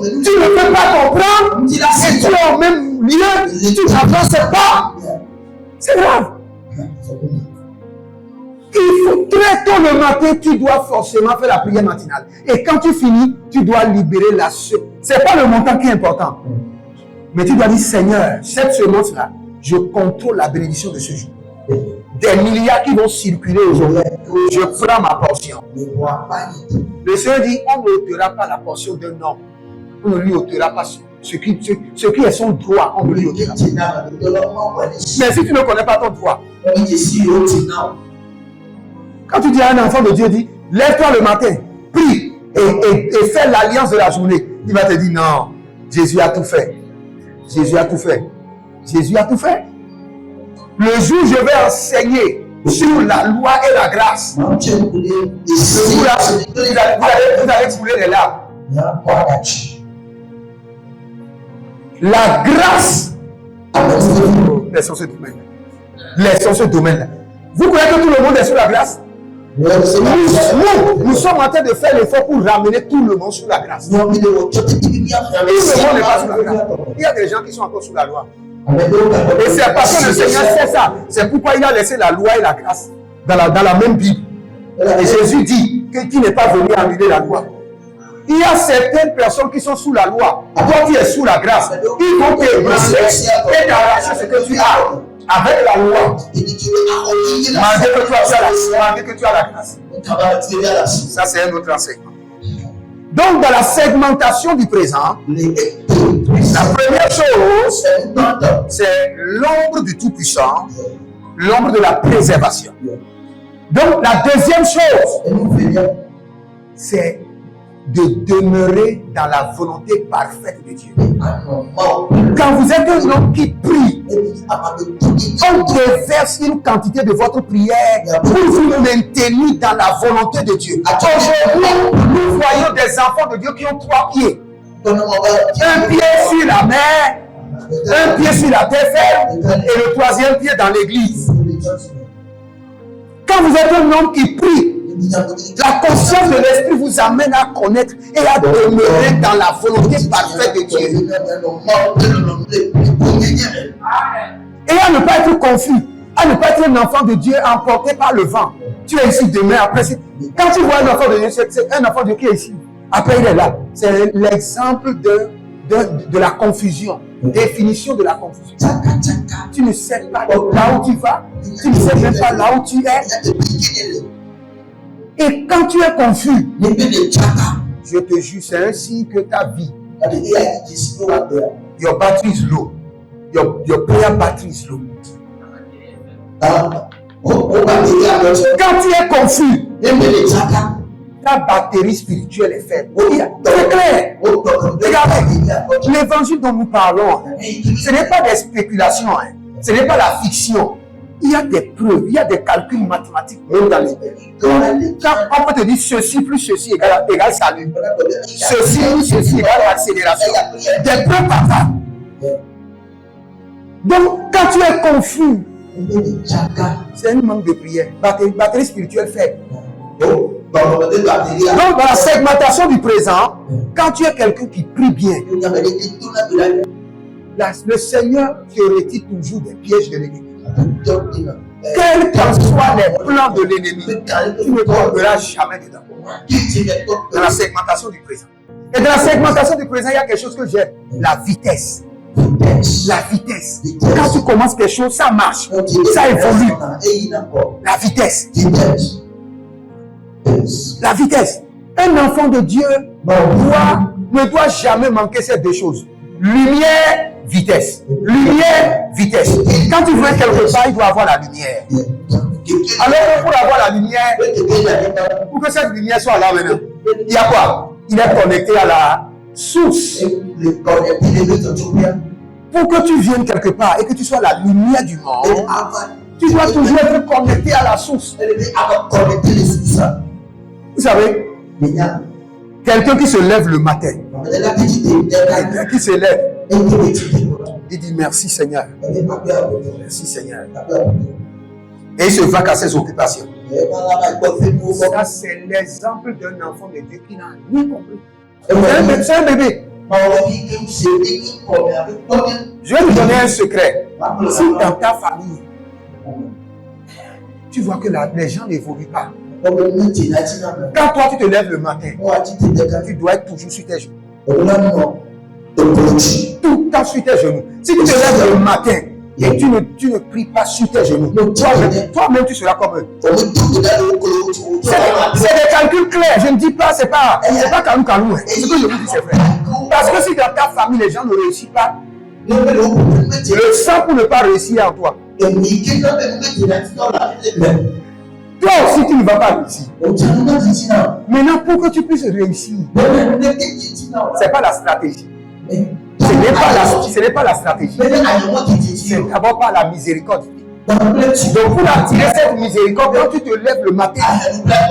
Tu ne peux pas comprendre. Et tu es au même lieu. Tu n'avances pas. C'est grave. Il faut très tôt le matin, tu dois forcément faire la prière matinale. Et quand tu finis, tu dois libérer la semence. Ce n'est pas le montant qui est important. Mais tu dois dire, Seigneur, cette semence-là, je contrôle la bénédiction de ce jour. Des milliards qui vont circuler aujourd'hui. Je prends ma portion. Le Seigneur dit, on ne ôtera pas la portion d'un homme. On ne lui ôtera pas ce qui est son droit. On ne lui ôtera pas. Mais si tu ne connais pas ton droit, quand tu dis à un enfant de Dieu, dis, lève-toi le matin, prie et fais l'alliance de la journée. Il va te dire, non, Jésus a tout fait. Jésus a tout fait. Jésus a tout fait. Le jour où je vais enseigner sur la loi et la grâce, vous allez couler les larmes. La grâce, laissons ce domaine. Laissons ce domaine. Vous croyez que tout le monde est sous la grâce? Nous sommes en train de faire l'effort pour ramener tout le monde sous la grâce. Tout le monde n'est pas sous la grâce. Il y a des gens qui sont encore sous la loi. Et c'est parce que le Seigneur sait ça. C'est pourquoi il a laissé la loi et la grâce dans la même Bible. Et Jésus dit qu'il n'est pas venu annuler la loi. Il y a certaines personnes qui sont sous la loi. Toi, tu es sous la grâce. Ils vont t'ébranler et t'arracher ce que tu as. Avec la loi, malgré que tu as la grâce. Ça, c'est un autre enseignement. Donc, dans la segmentation du présent, la première chose, c'est l'ombre du Tout-Puissant, l'ombre de la préservation. Donc, la deuxième chose, c'est de demeurer dans la volonté parfaite de Dieu. Quand vous êtes un homme qui prie, on déverse une quantité de votre prière pour vous maintenir dans la volonté de Dieu. Aujourd'hui, nous voyons des enfants de Dieu qui ont 3 pieds. Un pied sur la mer, un pied sur la terre ferme et le 3e pied dans l'église. Quand vous êtes un homme qui prie, la conscience de l'esprit vous amène à connaître et à demeurer dans la volonté parfaite de Dieu. Et à ne pas être confus, à ne pas être un enfant de Dieu emporté par le vent. Tu es ici demain, après. Quand tu vois un enfant de Dieu, c'est un enfant de Dieu qui est ici. Après, il est là. C'est l'exemple de la confusion. Définition de la confusion. Tu ne sais pas là où tu vas. Tu ne sais même pas là où tu es. Et quand tu es confus, je te jure, c'est ainsi que ta vie, your battery is low. Your prayer battery is low. Quand tu es confus, ta batterie spirituelle est faible. C'est clair. Regardez, l'évangile dont nous parlons, ce n'est pas des spéculations, ce n'est pas la fiction. Il y a des preuves, il y a des calculs mathématiques. Quand on peut te dire ceci plus ceci égale salut. Ceci plus ceci égale accélération. Des preuves parfaits. Donc, quand tu es confus, c'est un manque de prière. Batterie spirituelle faible. Donc, dans la segmentation du présent, quand tu es quelqu'un qui prie bien, le Seigneur te retire toujours des pièges de l'ennemi. Quels qu'en soient les plans de l'ennemi, tu ne tomberas jamais dedans. Dans la segmentation du présent. Et dans la segmentation du présent, il y a quelque chose que j'aime. La vitesse. La vitesse. Quand tu commences quelque chose, ça marche. Ça évolue. La vitesse. La vitesse. Un enfant de Dieu ne doit jamais manquer ces deux choses. Lumière, vitesse. Lumière, vitesse. Quand tu veux quelque part, il doit avoir la lumière. Alors, pour avoir la lumière, pour que cette lumière soit là maintenant, il y a quoi? Il est connecté à la source. Pour que tu viennes quelque part et que tu sois la lumière du monde, tu dois toujours être connecté à la source. Vous savez, quelqu'un qui se lève le matin, quelqu'un qui se lève, il dit merci Seigneur. Merci Seigneur. Et il se vaque à ses occupations. Ça, c'est l'exemple d'un enfant de Dieu qui n'a rien compris. C'est un bébé. Je vais vous donner un secret. Si dans ta famille, tu vois que les gens n'évoluent pas, quand toi tu te lèves le matin, tu dois être toujours sur tes genoux. Tout le temps sur tes genoux. Si tu te lèves le matin et tu ne pries pas sur tes genoux, toi-même tu seras comme eux. C'est des calculs clairs. Je ne dis pas, c'est pas calou. Ce que je vous dis, c'est vrai. Parce que si dans ta famille les gens ne réussissent pas, le sang pour ne pas réussir en toi. Toi aussi, tu ne vas pas réussir. Maintenant, pour que tu puisses réussir, ce n'est pas la stratégie. Ce n'est pas la stratégie. C'est d'abord par la miséricorde. Donc, pour attirer cette miséricorde, quand tu te lèves le matin,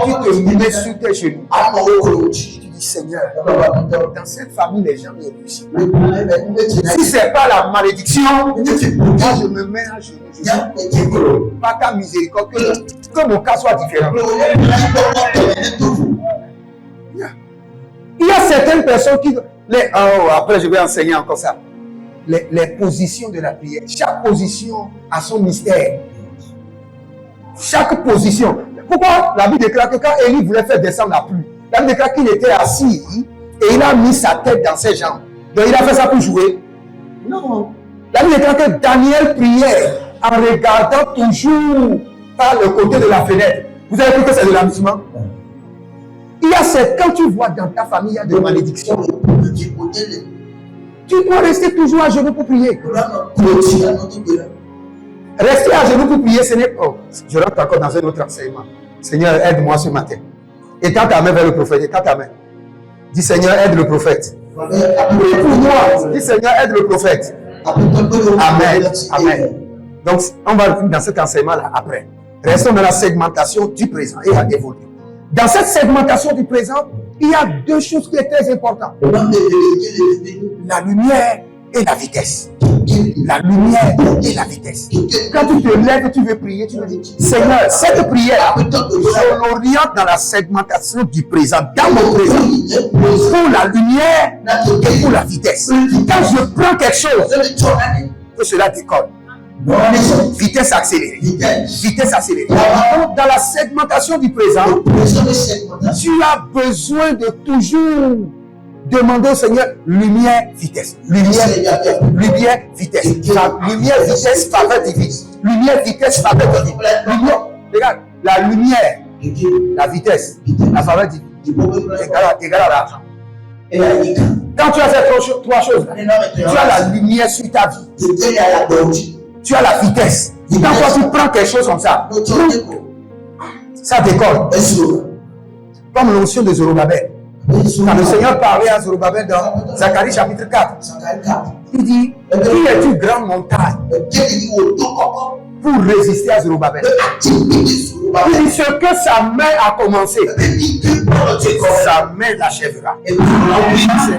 tu te mets sur tes genoux. Tu dis, Seigneur, dans cette famille, les gens ne réussissent pas. Si ce n'est pas la malédiction, moi je me mets à genoux. Pas ta miséricorde, que mon cas soit différent. Il y a certaines personnes qui... après, je vais enseigner encore ça. Les positions de la prière. Chaque position a son mystère. Chaque position. Pourquoi la Bible déclare que quand Élie voulait faire descendre la pluie, la Bible déclare qu'il était assis et il a mis sa tête dans ses jambes. Donc il a fait ça pour jouer? Non. La Bible déclare que Daniel priait en regardant toujours par le côté de la fenêtre. Vous avez cru que c'est de l'amusement? Il y a quand tu vois dans ta famille, il y a des malédictions. Tu dois rester toujours à genoux pour prier. Rester à genoux pour prier, ce n'est pas... Je rentre encore dans un autre enseignement. Seigneur, aide-moi ce matin. Et tends ta main vers le prophète. Et tends ta main. Dis, Seigneur, aide le prophète. Et pour moi, dis, Seigneur, aide le prophète. Amen. Amen. Donc, on va dans cet enseignement-là après. Restons dans la segmentation du présent et à évoluer. Dans cette segmentation du présent, il y a deux choses qui sont très importantes. La lumière et la vitesse. La lumière et la vitesse. Quand tu te lèves et tu veux prier, tu veux dire, Seigneur, cette prière, je l'oriente dans la segmentation du présent, dans mon présent, pour la lumière et pour la vitesse. Quand je prends quelque chose, que cela décolle. Vitesse accélérée. Vitesse accélérée. Dans la segmentation du présent, tu as besoin de toujours demander au Seigneur lumière, vitesse. Lumière, vitesse. La lumière, vitesse, faveur divine. Lumière, vitesse, faveur divine. Regarde, la lumière, la vitesse, la faveur divine égale à l'argent. Quand tu as fait trois choses, tu as la lumière sur ta vie. Tu as la vitesse. Quand toi tu prends quelque chose comme ça, ça décolle. Comme l'onction de Zorobabel. Quand le Seigneur parlait à Zorobabel dans Zacharie chapitre 4, il dit, qui est-tu grande montagne pour résister à Zorobabel? Il dit, ce que sa main a commencé, sa main l'achèvera.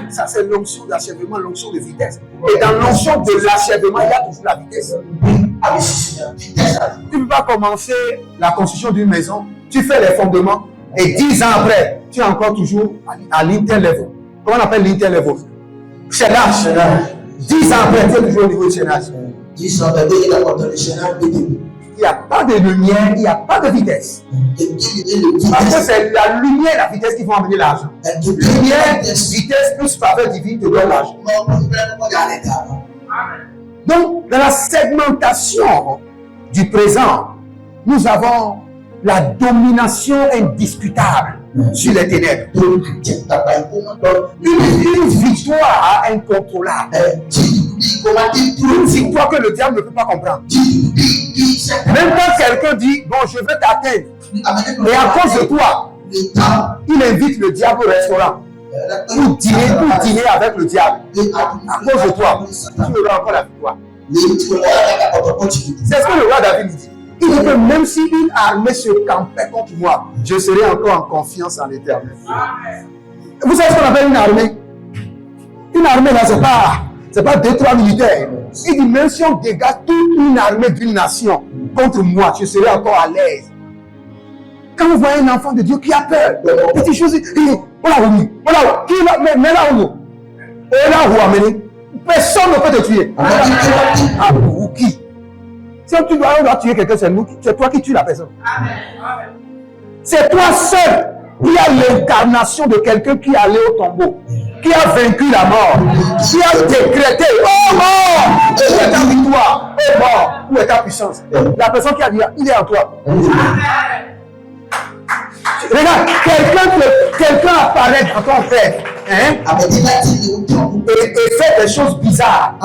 Ça c'est l'onction d'achèvement, l'onction de vitesse. Et dans l'onction de l'achèvement, il y a toujours la vitesse. Tu ne peux pas commencer la construction d'une maison, tu fais les fondements, et 10 ans après, tu es encore toujours à l'inter-level. Comment on appelle l'inter-level? Chaînage. 10 ans après, tu es toujours au niveau du chaînage. 10 ans après, il apporte le chaînage de début. Il n'y a pas de lumière, il n'y a pas de vitesse. Parce que c'est la lumière et la vitesse qui vont amener l'argent. Lumière, vitesse plus faveur divine te donne l'argent. Donc, dans la segmentation du présent, nous avons la domination indiscutable sur les ténèbres. Une victoire incontrôlable. Une victoire que le diable ne peut pas comprendre. Même quand quelqu'un dit, bon, je veux t'atteindre, et à cause de toi, il invite le diable au restaurant pour dîner avec le diable. À cause de toi, tu auras encore la victoire. C'est ce que le roi David dit. Il dit que même si une armée se campait contre moi, je serai encore en confiance en l'Éternel. Vous savez ce qu'on appelle une armée? Une armée là, c'est pas C'est pas 2-3 militaires. Il dit, même si on dégage toute une armée d'une nation contre moi, je serai encore à l'aise. Quand vous voyez un enfant de Dieu qui a peur, petite chose, il dit, voilà où, qui va, mais là où, et là où amener, personne ne peut te tuer. Ah, ou qui? Si tu dois tuer quelqu'un, c'est toi qui tues la personne. C'est toi seul qui a l'incarnation de quelqu'un qui est allé au tombeau, qui a vaincu la mort, qui a décrété, oh mort, où est ta victoire, oh mort, où est ta puissance. La personne qui a dit, il est en toi. Regarde, quelqu'un apparaît dans ton frère, hein, et fait des choses bizarres.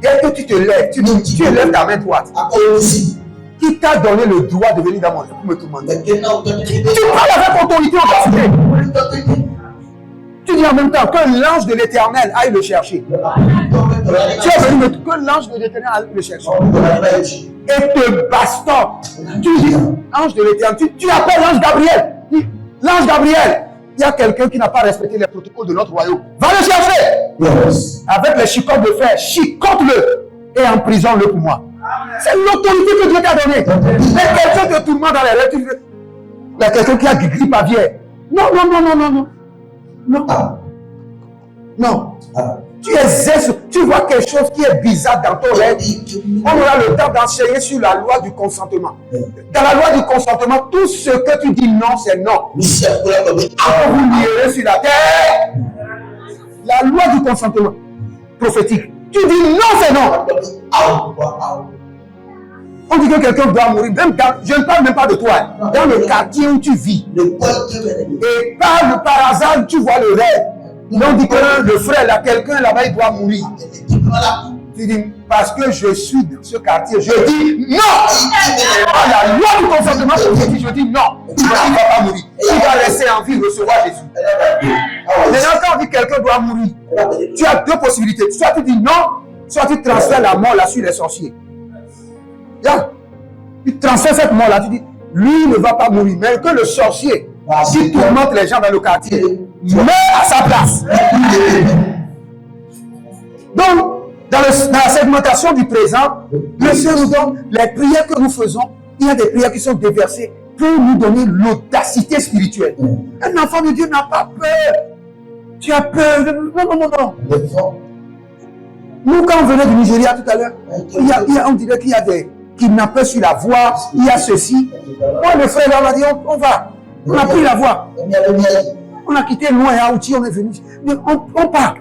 Dès que tu te lèves, tu lèves ta main droite. Qui t'a donné le droit de venir dans mon pour me demander? Tu parles avec autorité en capacité. Tu dis en même temps que l'ange de l'Éternel aille le chercher. Tu es venu que l'ange de l'Éternel aille le chercher. Et te bastonne. Tu dis, ange de l'Éternel, tu appelles l'ange Gabriel. L'ange Gabriel, il y a quelqu'un qui n'a pas respecté les protocoles de notre royaume. Va le chercher. Avec les chicottes de fer, chicote-le et emprisonne-le pour moi. C'est l'autorité que Dieu t'a donnée. Mais quelqu'un te tourmente dans les rêves, tu dis, il y a quelqu'un qui a grippe aviaire. Non. Non. Tu exerces, tu vois quelque chose qui est bizarre dans ton rêve. On aura le temps d'enseigner sur la loi du consentement. Dans la loi du consentement, tout ce que tu dis non, c'est non. Quand vous lirez sur la terre, la loi du consentement prophétique. Tu dis non, c'est non. On dit que quelqu'un doit mourir. Même je ne parle même pas de toi. Dans le quartier où tu vis. Et par hasard, tu vois le rêve. On dit que le frère, là, quelqu'un là-bas, il doit mourir. Tu dis, parce que je suis dans ce quartier, je dis non. La loi du consentement, je dis non. Il ne va pas mourir. Il va rester en vie, recevoir Jésus. Maintenant, quand on dit que quelqu'un doit mourir, tu as deux possibilités. Soit tu dis non, soit tu transfères la mort là sur les sorciers. Tu transfères cette mort là, tu dis, lui ne va pas mourir, mais que le sorcier qui tourmente les gens dans le quartier meurt à sa place. Donc, dans la segmentation du présent, le Seigneur nous donne les prières que nous faisons. Il y a des prières qui sont déversées pour nous donner l'audacité spirituelle. Un enfant de Dieu n'a pas peur. Tu as peur. Non. Nous, quand on venait du Nigeria tout à l'heure, on dirait qu'il y a des kidnappeurs sur la voie, il y a ceci. Moi, le frère, on a dit, on va. On a pris la voie. On a quitté loin à Outi, on est venu. On part.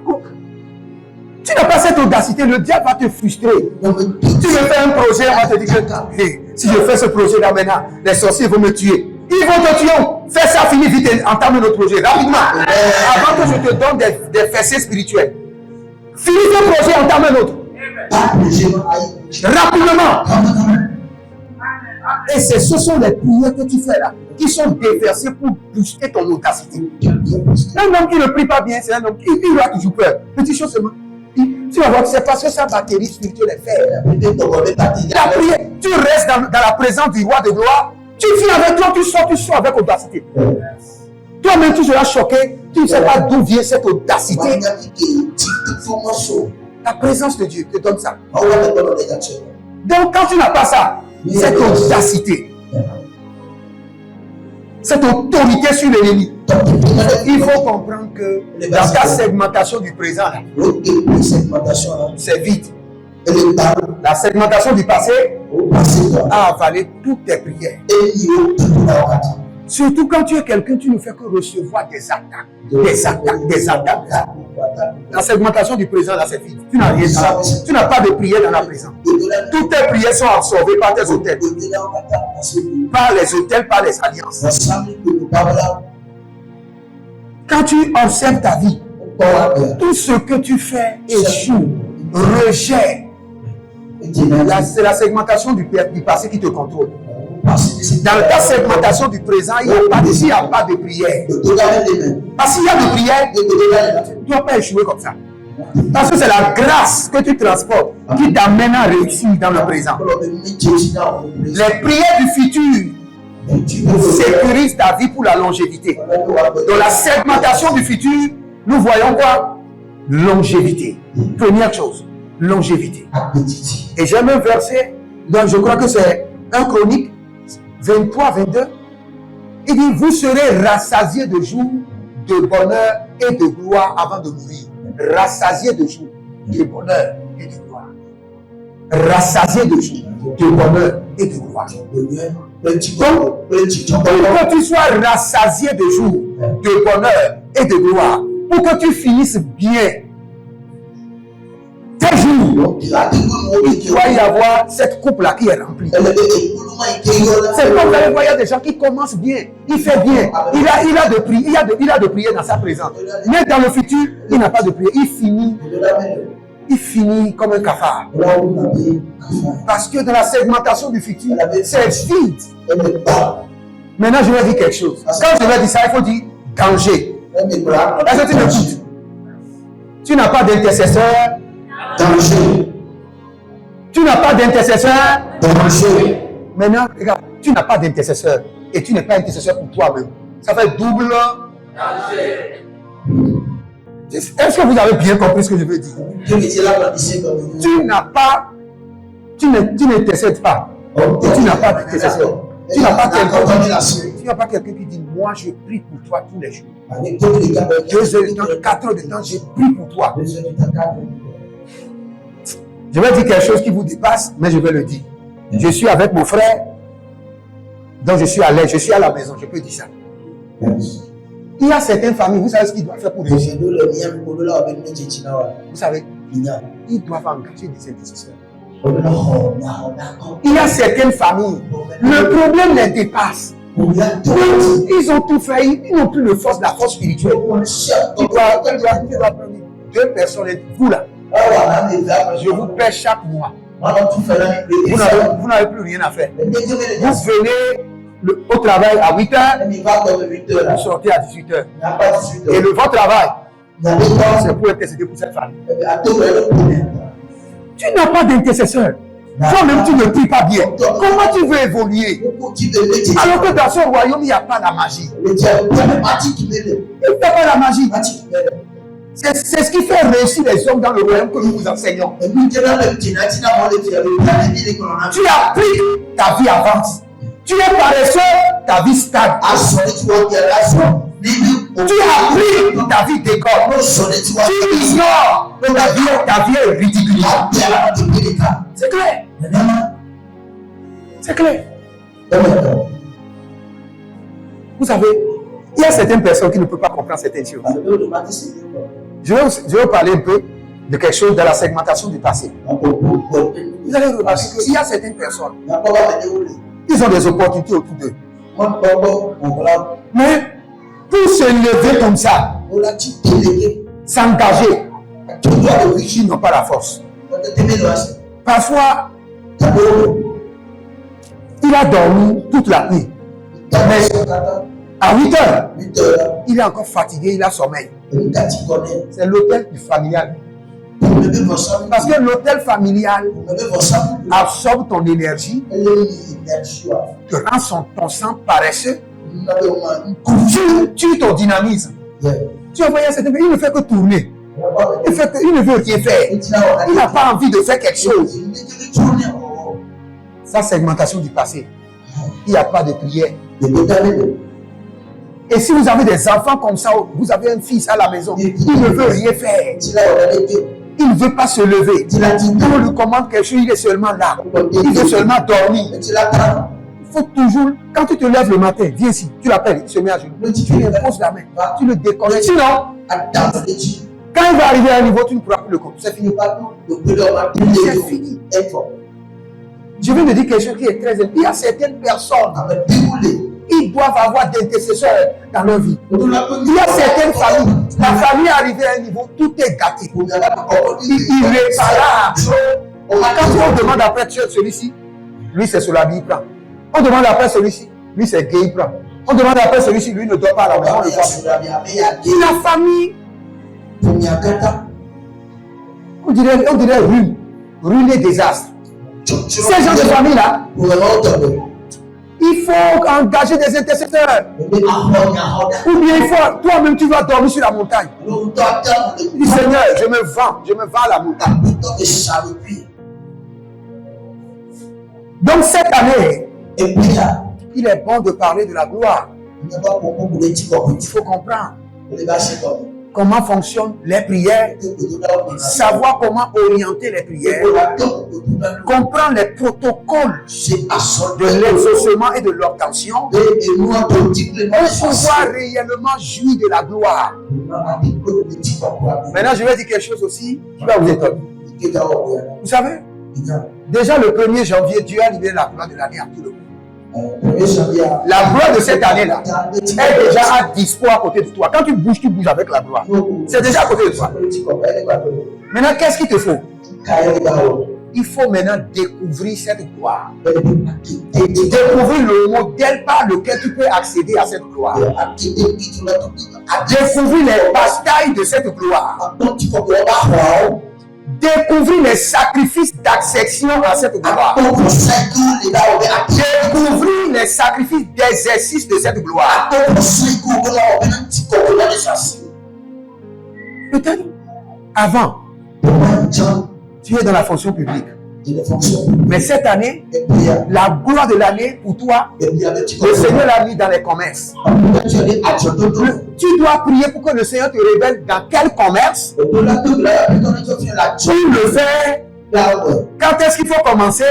Tu n'as pas cette audacité, le diable va te frustrer. Tu veux faire un projet, on va te dire que si je fais ce projet-là maintenant, les sorciers vont me tuer. Ils vont te tuer. Fais ça, finis vite et entame notre projet rapidement. Avant que je te donne des fessées spirituelles. Finis ce projet, entame un autre. Rapidement. Et ce sont les prières que tu fais là, qui sont déversées pour booster ton audacité. Un homme qui ne prie pas bien, c'est un homme qui aura toujours peur. Petite chose seulement. Tu vas voir que c'est parce que sa batterie spirituelle est faible. La prière, tu restes dans la présence du roi de gloire, tu viens avec toi, tu sors avec audacité. Toi-même, tu seras choqué, tu ne sais pas d'où vient cette audacité. La présence de Dieu te donne ça. Donc, quand tu n'as pas ça, cette audacité, cette autorité sur l'ennemi, il faut comprendre que dans ta segmentation du présent, c'est vide. La segmentation du passé a avalé toutes tes prières. Surtout quand tu es quelqu'un, tu ne fais que recevoir des attaques. La segmentation du présent, là, c'est vide. Tu n'as rien. Tu n'as pas de prière dans la présence. Toutes tes prières sont absorbées par tes hôtels. Par les hôtels, par les alliances. Quand tu observes ta vie, tout ce que tu fais échoue, rejet. C'est la segmentation du passé qui te contrôle. Dans ta segmentation du présent, il n'y a pas de prière. Parce qu'il y a de prière, tu ne dois pas échouer comme ça. Parce que c'est la grâce que tu transportes qui t'amène à réussir dans le présent. Les prières du futur sécurisent ta vie pour la longévité. Dans la segmentation du futur, nous voyons quoi? Longévité. Première chose, longévité. Et j'aime un verset, donc je crois que c'est 1 Chronique 23, 22. Il dit, vous serez rassasiés de jours, de bonheur et de gloire avant de mourir. Rassasiés de jours, de bonheur et de gloire. Rassasiés de jours, de bonheur et de gloire. Donc, pour que tu sois rassasié de jours, de bonheur et de gloire, pour que tu finisses bien tes jours, il doit y avoir cette coupe-là qui est remplie. C'est comme vous allez voir, il y a des gens qui commencent bien, il fait bien, il a de prières dans sa présence. Mais dans le futur, il n'a pas de prière, il finit comme un cafard. Parce que dans la segmentation du futur, c'est vide. Maintenant, je vais dire quelque chose. Quand je vais dire ça, il faut dire danger. Est-ce que tu m'écoutes? Tu n'as pas d'intercesseur. Danger. Tu n'as pas d'intercesseur. Danger. Maintenant, regarde, tu n'as pas d'intercesseur et tu n'es pas intercesseur pour toi-même. Ça fait double danger. Est-ce que vous avez bien compris ce que je veux dire? Tu n'intercèdes pas. Et tu n'as pas d'intercesseur. Tu n'as pas quelqu'un qui dit, moi je prie pour toi tous les jours. 2 heures de temps, 4 heures de temps, je prie pour toi. Je vais dire quelque chose qui vous dépasse, mais je vais le dire. Je suis avec mon frère, donc je suis à l'aise, je suis à la maison, je peux dire ça. Il y a certaines familles, vous savez ce qu'ils doivent faire pour réussir. Vous savez, ils doivent engager des intercesseurs. Il y a certaines familles, le problème les dépasse. Ils ont tout fait, ils n'ont plus la force spirituelle. Ils doivent prendre 2 personnes, vous là. Je vous paie chaque mois. Vous n'avez plus rien à faire. Vous venez au travail à 8h, vous sortez à 18h. Et votre travail, c'est pour intercéder pour cette famille. Tu n'as pas d'intercesseur. Toi-même, tu ne pries pas bien. Comment tu veux évoluer? Alors que dans ce royaume, il n'y a pas la magie. Il n'y a pas la magie. C'est ce qui fait réussir les hommes dans le royaume que nous vous enseignons. Tu as pris, ta vie avance. Tu es paresseux, ta vie stagne. Tu as pris, ta vie décolle. Tu ignores, ta vie est ridiculisée. C'est clair. C'est clair. Vous savez, il y a certaines personnes qui ne peuvent pas comprendre certaines choses. Je vais vous parler un peu de quelque chose de la segmentation du passé. Vous allez remarquer qu'il y a certaines personnes, ils ont des opportunités autour d'eux. Mais pour se lever comme ça, s'engager, ils n'ont pas la force. Parfois, il a dormi toute la nuit. Mais à 8h, il est encore fatigué, il a sommeil. C'est l'hôtel du familial. Parce que l'hôtel familial absorbe ton énergie, te rend ton sang paresseux, tue ton dynamisme. Tu vois, il ne fait que tourner. Il ne veut rien faire. Il n'a pas envie de faire quelque chose. Sa segmentation du passé. Il n'y a pas de prière. Et si vous avez des enfants comme ça, vous avez un fils à la maison, il ne veut rien faire. Il ne veut pas se lever. Quand on lui commande quelque chose, il est seulement là. Il veut seulement dormir. Il faut toujours, quand tu te lèves le matin, viens ici, tu l'appelles, il se met à genoux. Tu lui imposes la main, tu le déconnectes. Sinon, quand il va arriver à un niveau, tu ne pourras plus le compter. C'est fini. C'est fini. Je viens de dire quelque chose qui est très important. Il y a certaines personnes, ils doivent avoir des intercesseurs dans leur vie. Il y a certaines familles, la famille est arrivée à un niveau, tout est gâté. Irréparable. Quand on demande après celui-ci, lui c'est sur la vie, il prend. On demande après celui-ci, lui c'est gay, il prend. On demande après celui-ci, lui ne dort pas à la maison. La famille, on dirait ruine, ruiné désastre. Ces gens de famille-là, Il faut engager des intercesseurs. Ou bien il faut, toi-même, tu vas dormir sur la montagne. Dis Seigneur, je me vends à la montagne. Donc cette année, il est bon de parler de la gloire. Il faut comprendre comment fonctionnent les prières, savoir comment orienter les prières, comprendre les protocoles de l'exaucement et de l'obtention, pour pouvoir réellement jouir de la gloire. Maintenant, je vais dire quelque chose aussi qui va vous étonner. Vous savez, déjà le 1er janvier, Dieu a libéré la gloire de l'année à tout le monde. La gloire de cette année-là est déjà à dispo à côté de toi. Quand tu bouges avec la gloire. C'est déjà à côté de toi. Maintenant, qu'est-ce qu'il te faut? Il faut maintenant découvrir cette gloire. Découvrir le modèle par lequel tu peux accéder à cette gloire. Découvrir les batailles de cette gloire. Découvrir les sacrifices d'accession à cette gloire. Découvrir les sacrifices d'exercice de cette gloire. Peut-être avant, tu es dans la fonction publique. Mais cette année, la gloire de l'année pour toi, le Seigneur l'a mis dans les commerces. Tu dois prier pour que le Seigneur te révèle dans quel commerce pour le faire. Quand est-ce qu'il faut commencer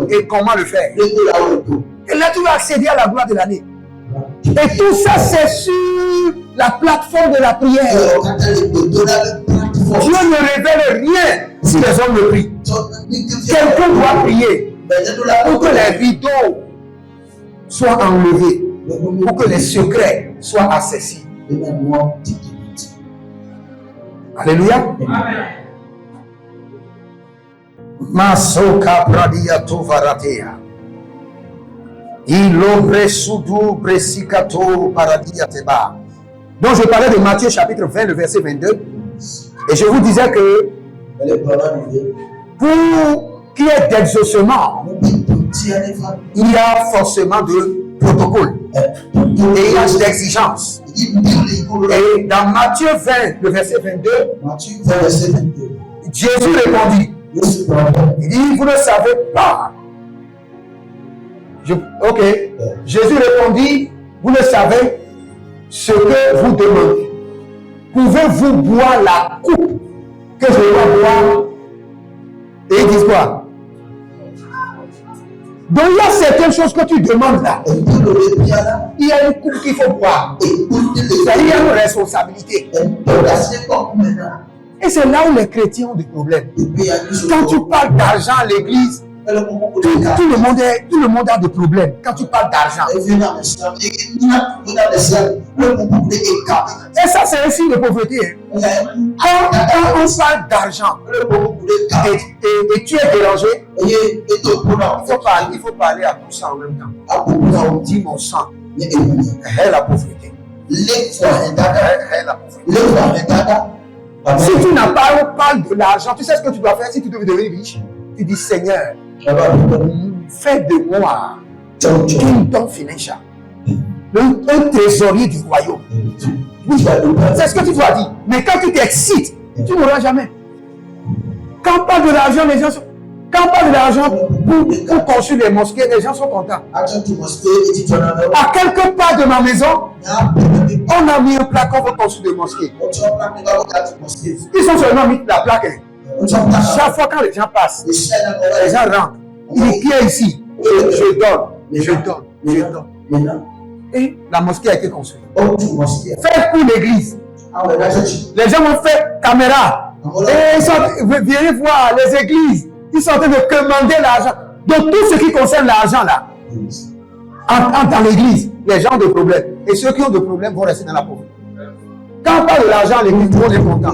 et comment le faire. Et là, tu vas accéder à la gloire de l'année. Et tout ça, c'est sur la plateforme de la prière. Dieu ne révèle rien si les hommes le prient. Quelqu'un doit prier pour que les rideaux soient enlevés, pour que les secrets soient accessibles. Alléluia. Masoka pradiato varatea. Ilobre sudu bresikato paradiateba. Donc je parlais de Matthieu chapitre 20, le verset 22. Et je vous disais que pour qu'il y ait d'exaucement, il y a forcément de protocole et il y a d'exigence. Et dans Matthieu 20, le verset 22, Jésus répondit, il dit, vous ne savez pas. Ok. Jésus répondit, vous ne savez ce que vous demandez. Pouvez-vous boire la coupe que je dois boire? Et ils disent quoi? Donc il y a certaines choses que tu demandes là. Il y a une coupe qu'il faut boire. C'est-à-dire il y a une responsabilité. Et c'est là où les chrétiens ont des problèmes. Quand tu parles d'argent à l'église, tout le monde a des problèmes quand tu parles d'argent. Et ça, c'est un signe de pauvreté. Quand on parle d'argent et tu es dérangé, il faut parler à tout ça en même temps. On dit mon sang est la pauvreté. Si tu n'as pas parlé de l'argent, tu sais ce que tu dois faire si tu veux devenir riche? Tu dis Seigneur, fais de moi une donne financière, un trésorier du royaume. Oui, c'est ce que tu dois dire. Mais quand tu t'excites, tu n'auras jamais. Quand on parle de l'argent, les gens sont. Quand on parle de l'argent pour construire les mosquées, les gens sont contents. À quelque part de ma maison, on a mis un placard pour construire des mosquées. Ils ont seulement mis la plaque. Chaque fois quand les gens passent, les gens rentrent. Il dit, qui est ici? Je donne. Et la mosquée a été construite. Faites pour l'église. Les gens ont fait caméra. Et ils sont, venez voir les églises. Ils sont en train de commander l'argent. Donc tout ce qui concerne l'argent là, dans l'église, les gens ont des problèmes. Et ceux qui ont des problèmes vont rester dans la pauvreté. Quand on parle de l'argent, l'église, tout le monde est content.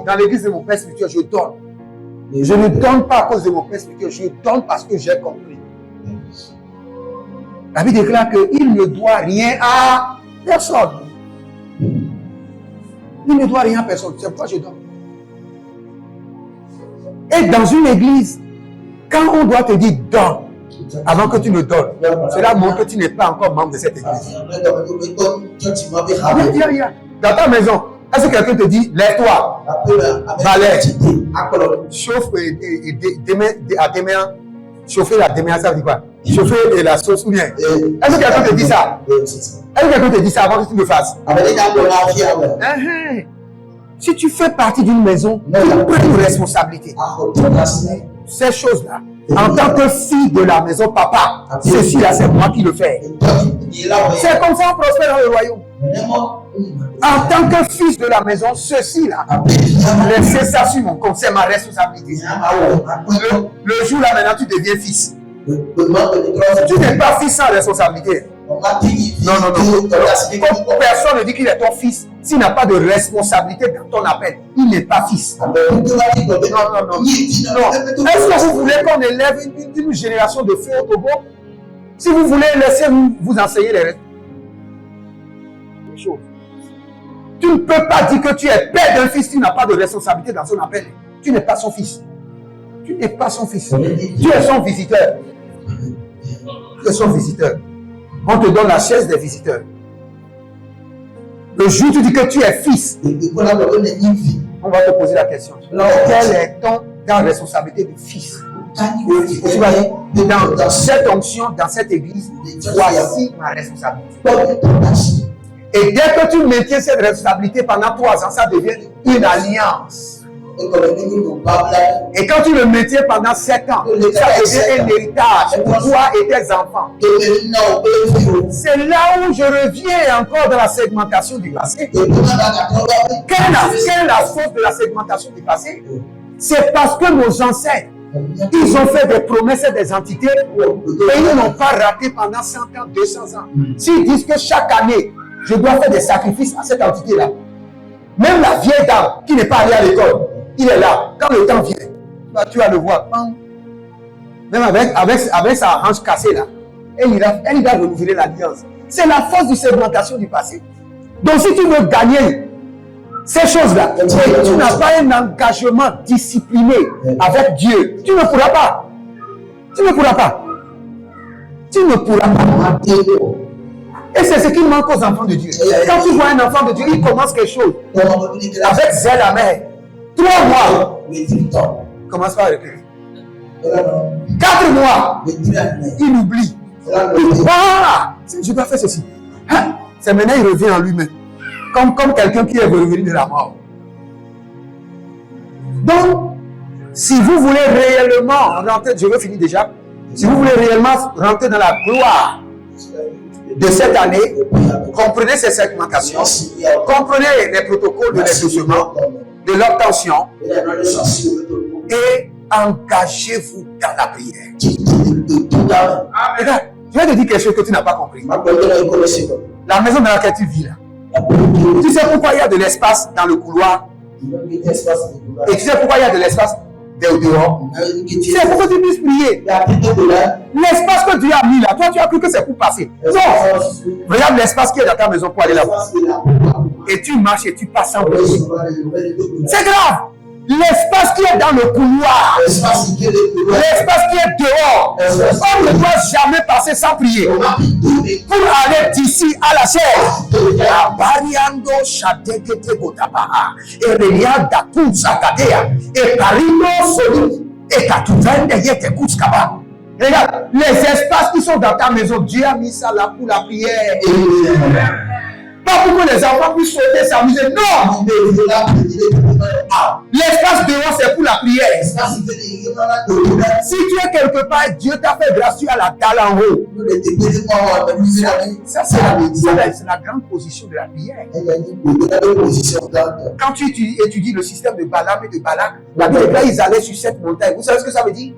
Dans l'église de mon père spirituel, je donne. Je ne donne pas à cause de mon père spirituel, je donne parce que j'ai compris. La Bible déclare qu'il ne doit rien à personne. Il ne doit rien à personne. C'est pourquoi je donne. Et dans une église, quand on doit te dire donne, avant que tu me donnes. Cela montre que tu n'es pas encore membre de cette église. Dans ta maison, est-ce que quelqu'un te dit, lève-toi, balai, chauffe à déméan, chauffer la déméan, ça veut dire quoi? Chauffer la sauce ou bien? Est-ce que quelqu'un te dit ça? Est-ce que quelqu'un te dit ça avant que tu le fasses? Si tu fais partie d'une maison, tu prends une responsabilité. Ces choses-là, en tant que fille de la maison, papa, ceci là, c'est moi qui le fais. C'est comme ça qu'on prospère dans le royaume. En tant que fils de la maison, ceci là, laissez ça sur mon compte, c'est ma responsabilité. Le jour là, maintenant, tu deviens fils. Tu n'es pas fils sans responsabilité. Non. Personne ne dit qu'il est ton fils s'il n'a pas de responsabilité dans ton appel. Il n'est pas fils. Non. Est-ce que vous voulez qu'on élève une génération de feux au Togo? Si vous voulez, laissez-nous vous enseigner les choses. Tu ne peux pas dire que tu es père d'un fils qui n'a pas de responsabilité dans son appel. Tu n'es pas son fils. Tu n'es pas son fils. Tu es son visiteur. Tu es son visiteur. On te donne la chaise des visiteurs. Le jour où tu dis que tu es fils, on va te poser la question. Quelle est ta responsabilité de fils? Tu vas dire, dans cette onction, dans cette église, voici ma responsabilité. Et dès que tu maintiens cette responsabilité pendant 3 ans, ça devient une alliance. Et quand tu le maintiens pendant 7 ans, ça devient un héritage pour toi et tes enfants. C'est là où je reviens encore dans la segmentation du passé. Quelle est la source de la segmentation du passé? C'est parce que nos ancêtres, ils ont fait des promesses et des entités et ils n'ont pas raté pendant 100 ans, 200 ans. S'ils disent que chaque année, je dois faire des sacrifices à cette entité-là, même la vieille dame qui n'est pas allée à l'école, il est là. Quand le temps vient, tu vas le voir. Même avec sa hanche cassée là, elle va renouveler l'alliance. C'est la force de segmentation du passé. Donc si tu veux gagner ces choses-là, et tu n'as pas un engagement discipliné avec Dieu, tu ne pourras pas. Tu ne pourras pas. Tu ne pourras pas. Et c'est ce qui manque aux enfants de Dieu. Quand tu vois un enfant de Dieu, il commence quelque chose avec zèle amer. 3 mois, commence pas à reculer. 4 mois, il oublie. Je dois faire ceci. C'est maintenant il revient en lui-même. Comme quelqu'un qui est revenu de la mort. Donc, si vous voulez réellement rentrer, je veux finir déjà. Si vous voulez réellement rentrer dans la gloire de cette année, comprenez ces segmentations, comprenez les protocoles de l'exaucement, de l'obtention et engagez-vous dans la prière. Regarde, je vais te dire quelque chose que tu n'as pas compris. La maison dans laquelle tu vis là. Tu sais pourquoi il y a de l'espace dans le couloir? Et tu sais pourquoi il y a de l'espace dehors? C'est pour que tu puisses prier. L'espace que Dieu a mis là, toi tu as cru que c'est pour passer. Non! Regarde l'espace qui est dans ta maison pour aller là-bas. Et tu marches et tu passes sans prier. C'est grave! L'espace qui est dans le couloir, l'espace qui est dehors, on ne doit jamais passer sans prier. Pour aller d'ici à la chaise. Regarde, les espaces qui sont dans ta maison, Dieu a mis ça là pour la prière. Pas pour que les enfants puissent sauter, s'amuser. Non! L'espace dehors, c'est pour la prière. Si tu es quelque part, Dieu t'a fait grâce, tu as la dalle en haut. Ça, c'est la grande position de la prière. Quand tu étudies le système de Balaam et de Balak, la Bible, là, ils allaient sur cette montagne. Vous savez ce que ça veut dire?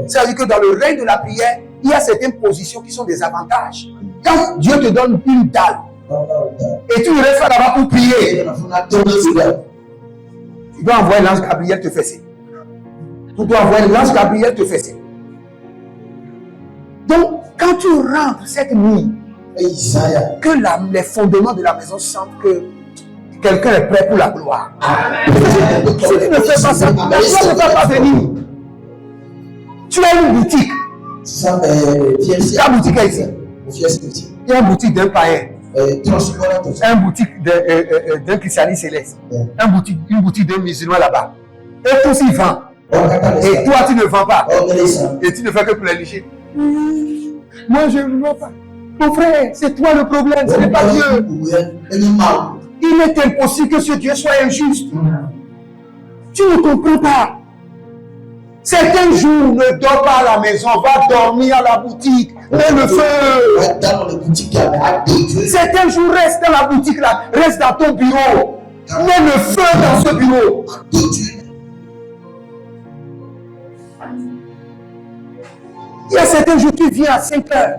Ça veut dire que dans le règne de la prière, il y a certaines positions qui sont des avantages. Quand Dieu te donne une dalle, et tu restes là-bas pour prier, tu dois envoyer l'ange Gabriel te fesser. Tu dois envoyer l'ange Gabriel te fesser. Donc, quand tu rentres cette nuit, que les fondements de la maison sentent que quelqu'un est prêt pour la gloire. Si tu ne fais pas ça, la gloire ne va pas venir. Tu as une boutique. Ta boutique est ici. Il y a une boutique d'un païen. Une boutique d'un christianiste céleste. Une boutique d'un musulman là-bas. Et tous ils vendent. Et toi tu ne vends pas. Et tu ne fais que pour les léger. Moi je ne vends pas. Mon frère, c'est toi le problème, ce n'est pas Dieu. Il est impossible que ce Dieu soit injuste. Tu ne comprends pas. Certains jours, ne dors pas à la maison, va dormir à la boutique, mets le feu. Certains jours, reste dans la boutique là, reste dans ton bureau, mets le feu dans ce bureau. Il y a certains jours, tu viens à 5 heures.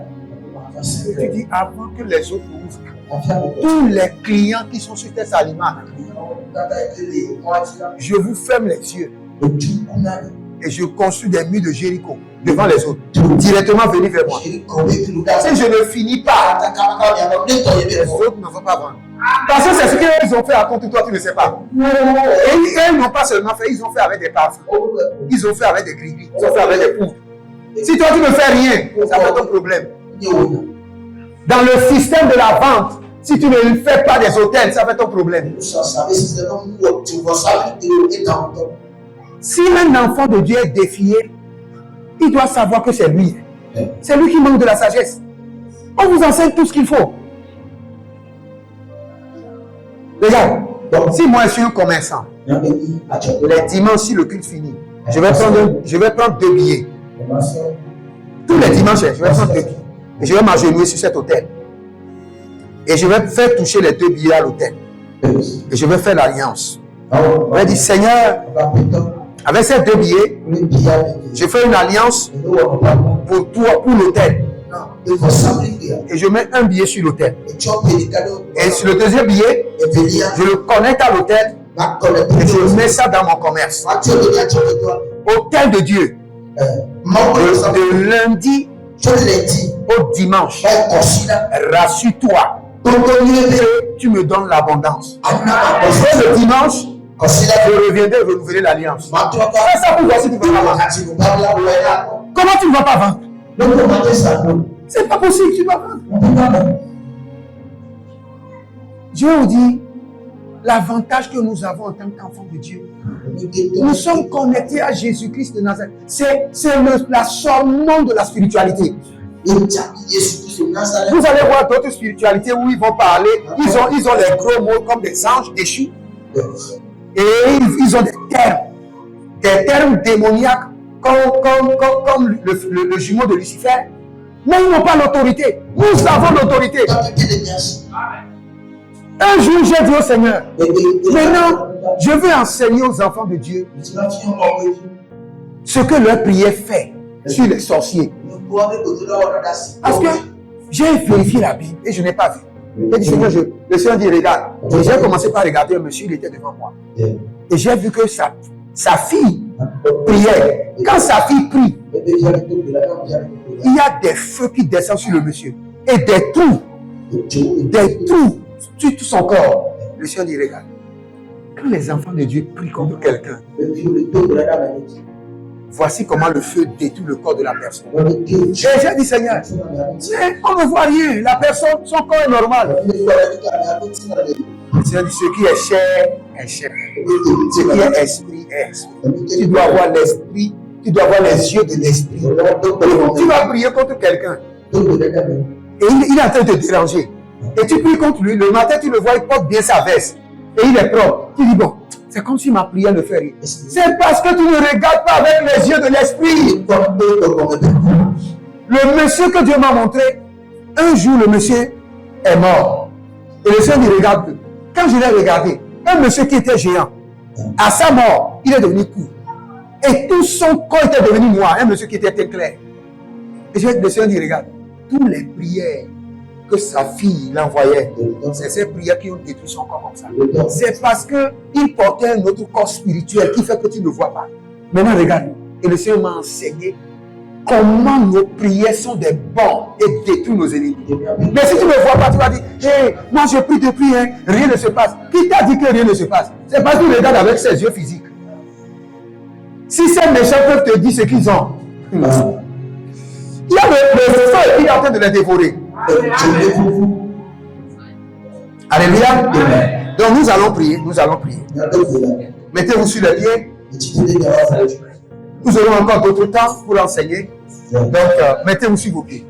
Et tu dis, avant que les autres ouvrent, tous les clients qui sont sur tes aliments, je vous ferme les yeux. Et je construis des murs de Jéricho devant les autres. Directement venir vers moi. Si je ne finis pas, les autres ne vont pas vendre. Parce que c'est ce qu'ils ont fait à contre toi, tu ne sais pas. Et ils n'ont pas seulement fait, ils ont fait avec des parfums. Ils ont fait avec des gris-gris. Ils ont fait avec des poudres. Si toi tu ne fais rien, ça va être un problème. Dans le système de la vente, si tu ne fais pas des hôtels, ça va être un problème. Si un enfant de Dieu est défié, il doit savoir que c'est lui. C'est lui qui manque de la sagesse. On vous enseigne tout ce qu'il faut. Regarde, si moi je suis un commerçant, les dimanches, si le culte finit, je vais prendre 2 billets. Tous les dimanches, je vais prendre 2 billets. Et je vais m'agenouiller sur cet hôtel. Et je vais faire toucher les 2 billets à l'hôtel. Et je vais faire l'alliance. Je vais dire, Seigneur, avec ces 2 billets, je fais une alliance pour toi, pour l'hôtel. Et je mets un billet sur l'hôtel. Et sur le deuxième billet, je le connecte à l'hôtel. Et je mets ça dans mon commerce. Hôtel de Dieu. De lundi au dimanche. Rassure-toi. Tu me donnes l'abondance. Et le dimanche, je reviendrai renouveler l'alliance. Fais ça pour voir si tu ne vas pas vendre. Comment tu ne vas pas vendre? C'est pas possible, tu vas vendre. Je vous dis, l'avantage que nous avons en tant qu'enfants de Dieu, nous sommes connectés à Jésus-Christ de Nazareth. C'est la somme de la spiritualité. Vous allez voir d'autres spiritualités où ils vont parler, ils ont les gros mots comme des anges déchus. Et ils ont des termes démoniaques comme le jumeau de Lucifer. Mais ils n'ont pas l'autorité. Nous avons l'autorité. Un jour, j'ai dit au Seigneur, maintenant, je veux enseigner aux enfants de Dieu ce que leur prière fait sur les sorciers. Parce que j'ai vérifié la Bible et je n'ai pas vu. J'ai dit, Seigneur, le Seigneur dit, regarde. Et j'ai commencé par regarder un monsieur, il était devant moi. Et j'ai vu que sa fille priait. Quand sa fille prie, il y a des feux qui descendent sur le monsieur. Et des trous sur tout son corps. Le Seigneur dit, regarde. Quand les enfants de Dieu prient contre quelqu'un, voici comment le feu détruit le corps de la personne. Et j'ai dit, Seigneur, on ne voit rien. La personne, son corps est normal. Le Seigneur dit, ce qui est chair est chair. Ce qui est esprit est esprit. Tu dois avoir l'esprit, tu dois avoir les yeux de l'esprit. Tu vas prier contre quelqu'un. Et il est en train de te déranger. Et tu pries contre lui. Le matin, tu le vois, il porte bien sa veste. Et il est propre. Tu dis, bon, c'est comme si ma prière ne fait rien. C'est parce que tu ne regardes pas avec les yeux de l'esprit. Le monsieur que Dieu m'a montré, un jour, le monsieur est mort. Et le Seigneur dit, regarde. Quand je l'ai regardé, un monsieur qui était géant, à sa mort, il est devenu court. Et tout son corps était devenu noir. Un monsieur qui était très clair. Et le Seigneur dit, regarde, toutes les prières que sa fille l'envoyait, c'est ces prières qui ont détruit son corps comme ça. C'est parce qu'il portait un autre corps spirituel qui fait que tu ne vois pas. Maintenant, regarde. Et le Seigneur m'a enseigné comment nos prières sont des bombes et détruisent nos ennemis. Mais si tu ne vois pas, tu vas dire, hey, moi je prie depuis, rien ne se passe. Qui t'a dit que rien ne se passe? C'est parce que tu regardes avec ses yeux physiques. Si ces méchants peuvent te dire ce qu'ils ont, Il y a le feu qui est en train de les dévorer. Alléluia. Donc nous allons prier. Nous allons prier. Mettez-vous sur les pieds. Nous aurons encore d'autres temps pour enseigner. Donc mettez-vous sur vos pieds.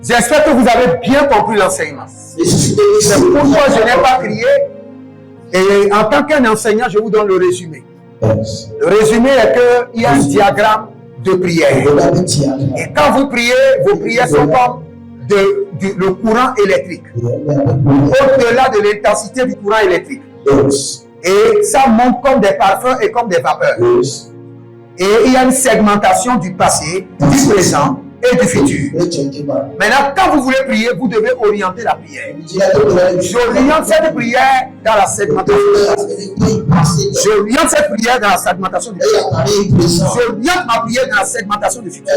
J'espère que vous avez bien compris l'enseignement. C'est pourquoi je n'ai pas crié. Et en tant qu'un enseignant, je vous donne le résumé. Le résumé est qu'il y a un diagramme de prière. Et quand vous priez, vos prières sont comme le courant électrique. Au-delà de l'intensité du courant électrique. Et ça monte comme des parfums et comme des vapeurs. Et il y a une segmentation du passé, du présent et du futur. Maintenant, quand vous voulez prier, vous devez orienter la prière. J'oriente cette prière dans la segmentation du passé. J'oriente cette prière dans la segmentation du futur. J'oriente ma prière dans la segmentation du futur.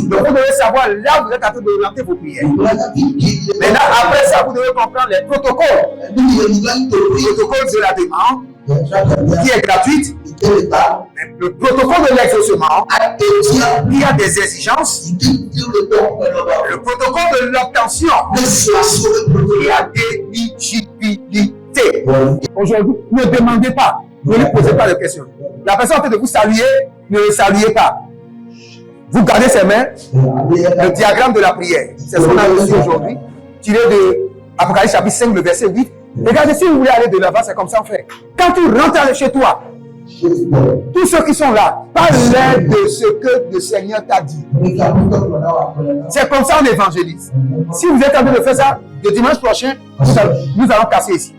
Donc vous devez savoir là où vous êtes en train d'orienter vos prières. Maintenant, après ça, vous devez comprendre les protocoles. Le protocole de la demande, qui est gratuite. Le protocole de l'exaucement, il y a des exigences. Le protocole de l'obtention, il y a des éligibilités. Aujourd'hui, ne demandez pas, ne lui posez pas de questions. La personne en train de vous saluer, ne le saluez pas. Vous gardez ses mains, le diagramme de la prière. C'est ce qu'on a reçu aujourd'hui, tiré de Apocalypse chapitre 5, le verset 8. Regardez, si vous voulez aller de l'avant, c'est comme ça on fait. Quand tu rentres chez toi, tous ceux qui sont là, parlez de ce que le Seigneur t'a dit. C'est comme ça on évangélise. Si vous êtes en train de faire ça, le dimanche prochain, nous allons casser ici.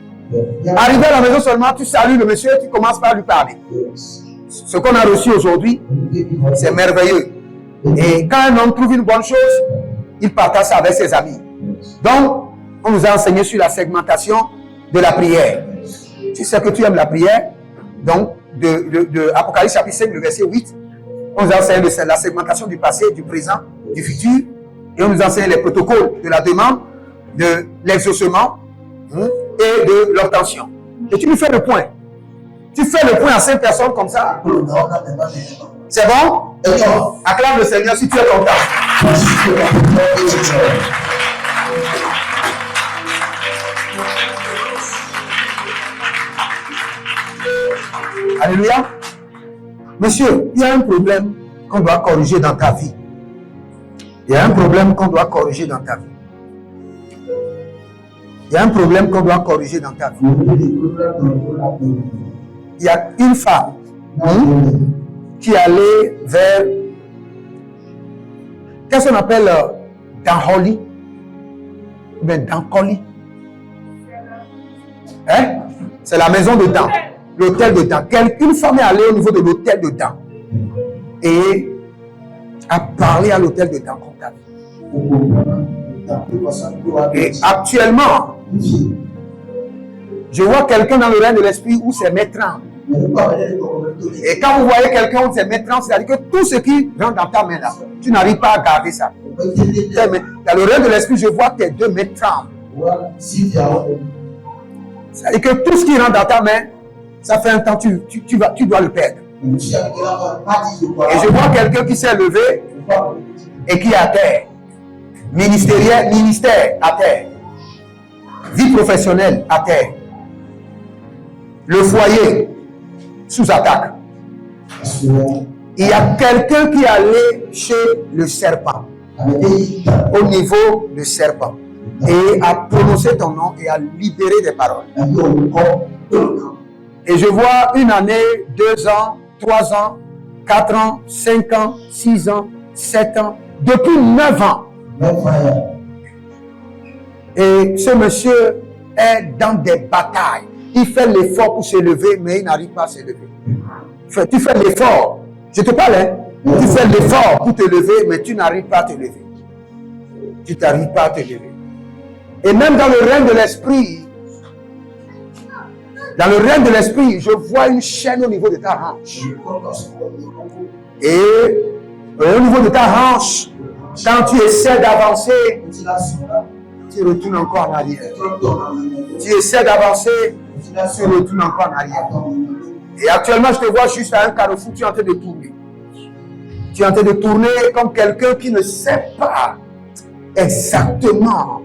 Arrivé à la maison seulement, tu salues le monsieur, tu commences par lui parler. Ce qu'on a reçu aujourd'hui, c'est merveilleux. Et quand un homme trouve une bonne chose, il partage ça avec ses amis. Donc, on nous a enseigné sur la segmentation de la prière. Tu sais que tu aimes la prière, donc de Apocalypse chapitre 5, le verset 8, on nous a enseigné la segmentation du passé, du présent, du futur, et on nous a enseigné les protocoles de la demande, de l'exaucement et de l'obtention. Et tu lui fais le point. Tu fais le point à 5 personnes comme ça. C'est bon? Acclame le Seigneur si tu es content. Alléluia. Monsieur, il y a un problème qu'on doit corriger dans ta vie. Il y a un problème qu'on doit corriger dans ta vie. Il y a un problème qu'on doit corriger dans ta vie. Il y a une femme qui allait vers, qu'est-ce qu'on appelle Danholi ou bien Dankoli. Hein? C'est la maison de Dan, l'hôtel de Dan. Une femme est allée au niveau de l'hôtel de Dan et a parlé à l'hôtel de Dan comme ça. Et actuellement, je vois quelqu'un dans le règne de l'esprit où c'est maîtrant. Et quand vous voyez quelqu'un où c'est maîtrant, c'est-à-dire que tout ce qui rentre dans ta main là, tu n'arrives pas à garder ça. Dans le règne de l'esprit, je vois tes deux mains tremblent. C'est-à-dire que tout ce qui rentre dans ta main, ça fait un temps, tu dois le perdre. Et je vois quelqu'un qui s'est levé et qui est à terre. Ministère à terre. Vie professionnelle à terre. Le foyer sous attaque. Il y a quelqu'un qui est allé chez le serpent, au niveau du serpent, et a prononcé ton nom et a libéré des paroles. Et je vois une année, 2 ans, 3 ans, 4 ans, 5 ans, 6 ans, 7 ans, depuis 9 ans. Et ce monsieur est dans des batailles. Il fait l'effort pour se lever, mais il n'arrive pas à se lever. Tu fais l'effort. Je te parle, hein? Tu fais l'effort pour te lever, mais tu n'arrives pas à te lever. Tu n'arrives pas à te lever. Et même dans le règne de l'esprit, je vois une chaîne au niveau de ta hanche. Et au niveau de ta hanche, quand tu essaies d'avancer, tu retournes encore en arrière. Tu essaies d'avancer, tu retournes encore en arrière. Et actuellement, je te vois juste à un carrefour, tu es en train de tourner. Tu es en train de tourner comme quelqu'un qui ne sait pas exactement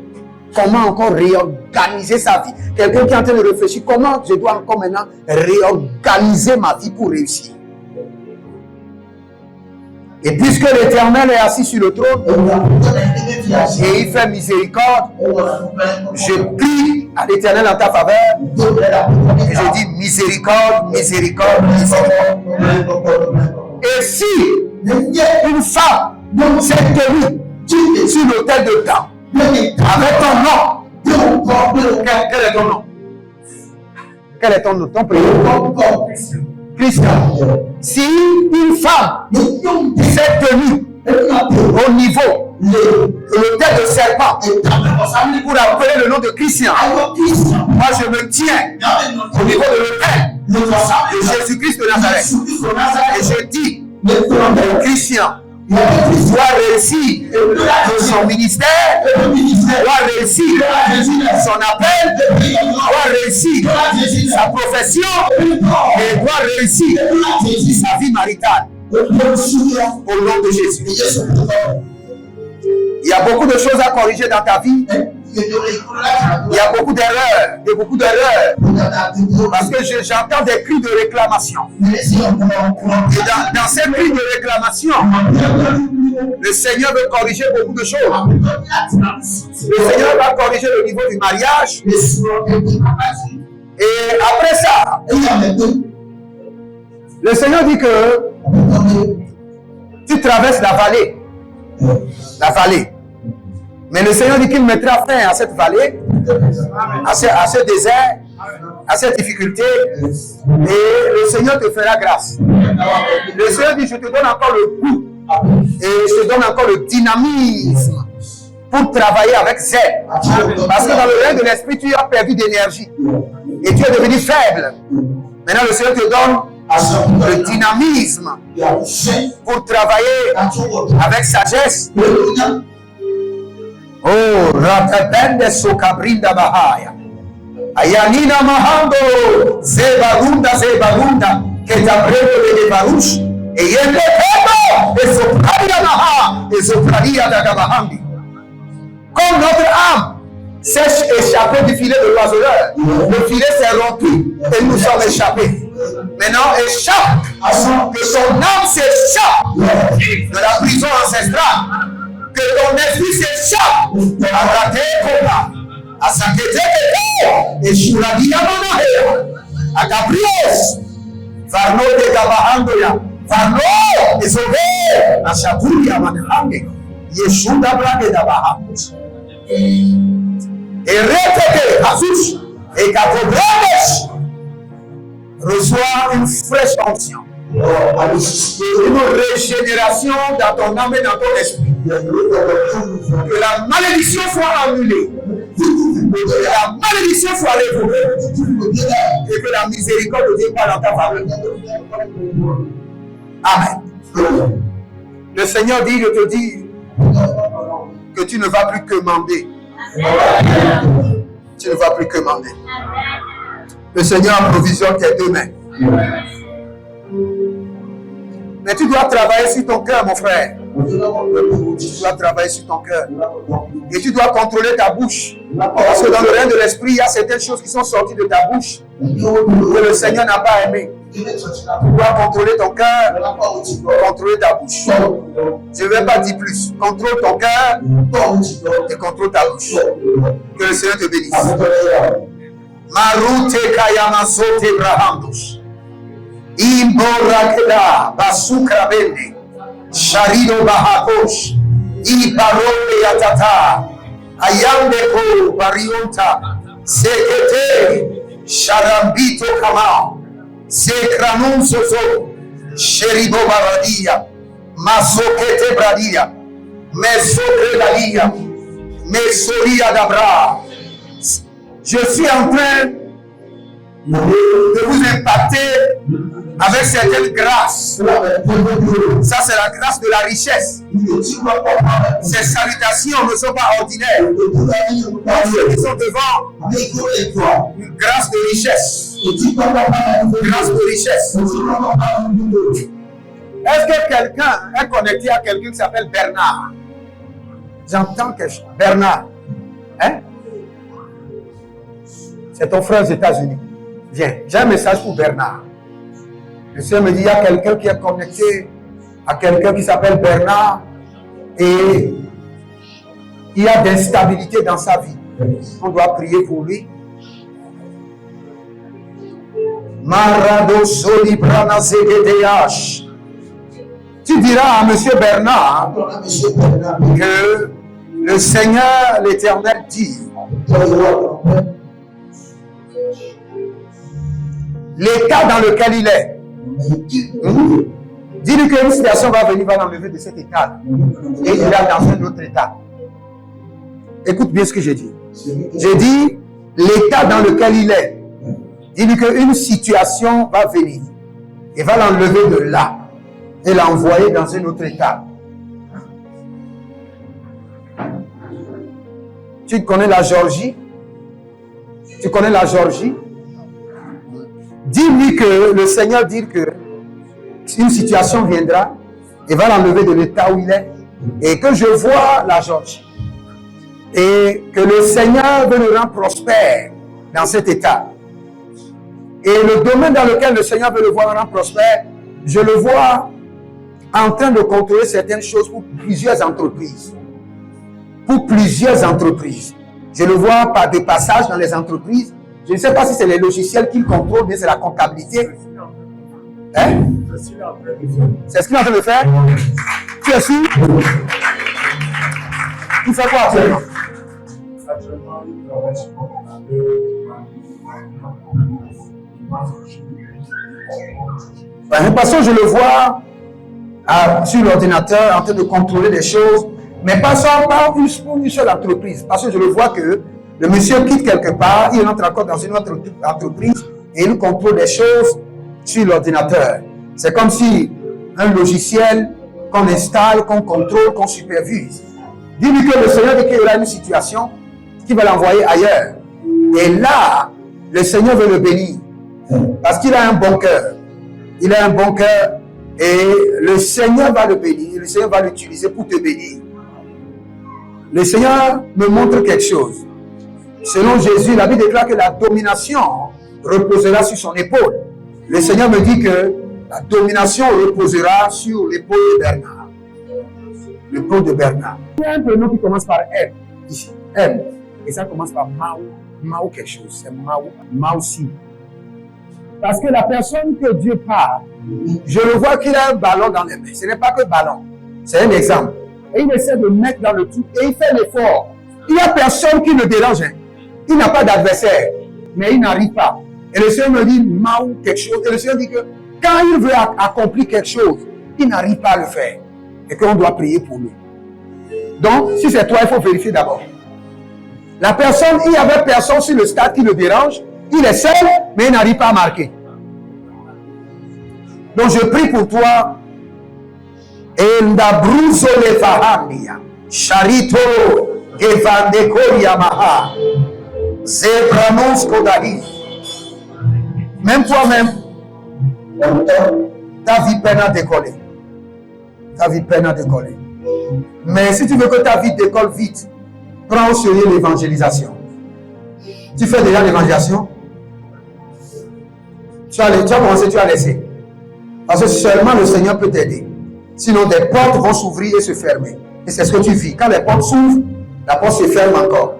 comment encore réorganiser sa vie. Quelqu'un qui est en train de réfléchir, comment je dois encore maintenant réorganiser ma vie pour réussir. Et puisque l'Éternel est assis sur le trône et il fait miséricorde, je prie à l'Éternel en ta faveur et je dis miséricorde, miséricorde, miséricorde. Et si une femme s'est tenue sur l'autel de temps avec ton nom, quel est ton nom? Quel est ton nom? Ton prénom? Christian. Si une femme s'est tenue au niveau de l'autel de serpent pour appeler le nom de Christian, moi je me tiens au niveau de l'autel de Jésus-Christ de Nazareth et je dis Christian doit réussir son ministère, doit réussir son appel, doit réussir sa profession et doit réussir sa vie maritale au nom de Jésus. Il y a beaucoup de choses à corriger dans ta vie. Il y a beaucoup d'erreurs, parce que j'entends des cris de réclamation. Et dans ces cris de réclamation, le Seigneur veut corriger beaucoup de choses. Le Seigneur va corriger le niveau du mariage. Et après ça, le Seigneur dit que tu traverses la vallée. La vallée. Mais le Seigneur dit qu'il mettra fin à cette vallée, à ce désert, à cette difficulté, et le Seigneur te fera grâce. Le Seigneur dit, je te donne encore le goût, et je te donne encore le dynamisme pour travailler avec zèle. Parce que dans le règne de l'esprit, tu as perdu d'énergie, et tu es devenu faible. Maintenant, le Seigneur te donne le dynamisme pour travailler avec sagesse. Oh, ratabende sokabrinda bahaya. Ayanina mahando zebarunda ketabrendo de barush. Et yende pebo et sopradia maha et sopradia dagabahandi. Comme notre âme s'est échappée du filet de l'oiseleur, le filet s'est rompu et nous sommes échappés. Maintenant, échappe, que son âme s'échappe de la prison ancestrale. Que ton esprit s'échappe à la terre, à sa tête, et sur la vie à Gabriel, Varno de Gabahandoya, Varno et Sauvé, à Chaburia Manhange, Yeshua Blade d'Abahamos. Et répétez, Asus, et Gabriel reçoit une fraîche onction. Une régénération dans ton âme et dans ton esprit. Que la malédiction soit annulée. Que la malédiction soit révocée. Et que la miséricorde de Dieu parle en ta faveur. Amen. Le Seigneur dit, je te dis, que tu ne vas plus quemander. Tu ne vas plus quemander. Le Seigneur provisionne tes deux mains. Mais tu dois travailler sur ton cœur, mon frère. Tu dois travailler sur ton cœur. Et tu dois contrôler ta bouche. Parce que dans le règne de l'esprit, il y a certaines choses qui sont sorties de ta bouche que le Seigneur n'a pas aimé. Tu dois contrôler ton cœur, contrôler ta bouche. Je ne vais pas dire plus. Contrôle ton cœur et contrôle ta bouche. Que le Seigneur te bénisse. Marute kayamasote brahandos. Imborakeda basukra bende. Sharido bahakosh. Ibarole yatata. Ayande ko barionta. Sekete. Sharambito kama. Sekranun soso. Sheribo baradia. Masokete bradia. Mesokre dalia. Mesoria dabra. Je suis en train de vous impacter avec certaines grâces. Ça, c'est la grâce de la richesse. Ces salutations ne sont pas ordinaires. Ceux qui sont devant, une grâce de richesse. Une grâce de richesse. Est-ce que quelqu'un est connecté à quelqu'un qui s'appelle Bernard? J'entends quelque chose. Bernard. Hein? C'est ton frère aux États-Unis. Viens, j'ai un message pour Bernard. Le Seigneur me dit, il y a quelqu'un qui est connecté à quelqu'un qui s'appelle Bernard et il y a d'instabilité dans sa vie. On doit prier pour lui. Marado Solibrana Zegedeyash. Tu diras à M. Bernard que le Seigneur, l'Éternel dit, l'état dans lequel il est, dis-lui qu'une situation va venir, va l'enlever de cet état et il est dans un autre état. Écoute bien ce que j'ai dit. J'ai dit l'état dans lequel il est. Dis-lui qu'une situation va venir et va l'enlever de là et l'envoyer dans un autre état. Tu connais la Géorgie? Tu connais la Géorgie? Dis-lui que le Seigneur dit que une situation viendra et va l'enlever de l'état où il est et que je vois la Géorgie et que le Seigneur veut le rendre prospère dans cet état. Et le domaine dans lequel le Seigneur veut le voir rendre prospère, je le vois en train de contrôler certaines choses pour plusieurs entreprises. Pour plusieurs entreprises. Je le vois par des passages dans les entreprises. Je ne sais pas si c'est les logiciels qu'il contrôle, mais c'est la comptabilité. Hein? C'est ce qu'il est en train de faire? Tu es sûr? Tu fais quoi actuellement? Parce que je le vois sur l'ordinateur en train de contrôler des choses, mais pas pour une seule entreprise. Parce que je le vois que le monsieur quitte quelque part, il entre encore dans une autre entreprise et il contrôle des choses sur l'ordinateur. C'est comme si un logiciel qu'on installe, qu'on contrôle, qu'on supervise. Dis-lui que le Seigneur dit qu'il y aura une situation qui va l'envoyer ailleurs. Et là, le Seigneur veut le bénir. Parce qu'il a un bon cœur. Il a un bon cœur et le Seigneur va le bénir. Le Seigneur va l'utiliser pour te bénir. Le Seigneur me montre quelque chose. Selon Jésus, la Bible déclare que la domination reposera sur son épaule. Le Seigneur me dit que la domination reposera sur l'épaule de Bernard. L'épaule de Bernard. Il y a un prénom qui commence par M, ici. M. Et ça commence par Mao. Mao quelque chose. C'est Mao. Mao-si. Parce que la personne que Dieu parle, je le vois qu'il a un ballon dans les mains. Ce n'est pas que ballon. C'est un exemple. Et il essaie de mettre dans le truc et il fait l'effort. Il n'y a personne qui le dérange. Hein. Il n'a pas d'adversaire. Mais il n'arrive pas. Et le Seigneur me dit, Mao quelque chose. Et le Seigneur dit que quand il veut accomplir quelque chose, il n'arrive pas à le faire. Et qu'on doit prier pour lui. Donc, si c'est toi, il faut vérifier d'abord. La personne, il n'y avait personne sur le stade qui le dérange. Il est seul, mais il n'arrive pas à marquer. Donc je prie pour toi. Endabruzo le fahamia. Charito evandeko yamaha. Zebranos kodali. Même toi-même, ta vie peine à décoller. Ta vie peine à décoller. Mais si tu veux que ta vie décolle vite, prends au sérieux l'évangélisation. Tu fais déjà l'évangélisation? Tu as commencé, tu as laissé. Parce que seulement le Seigneur peut t'aider. Sinon, des portes vont s'ouvrir et se fermer. Et c'est ce que tu vis. Quand les portes s'ouvrent, la porte se ferme encore.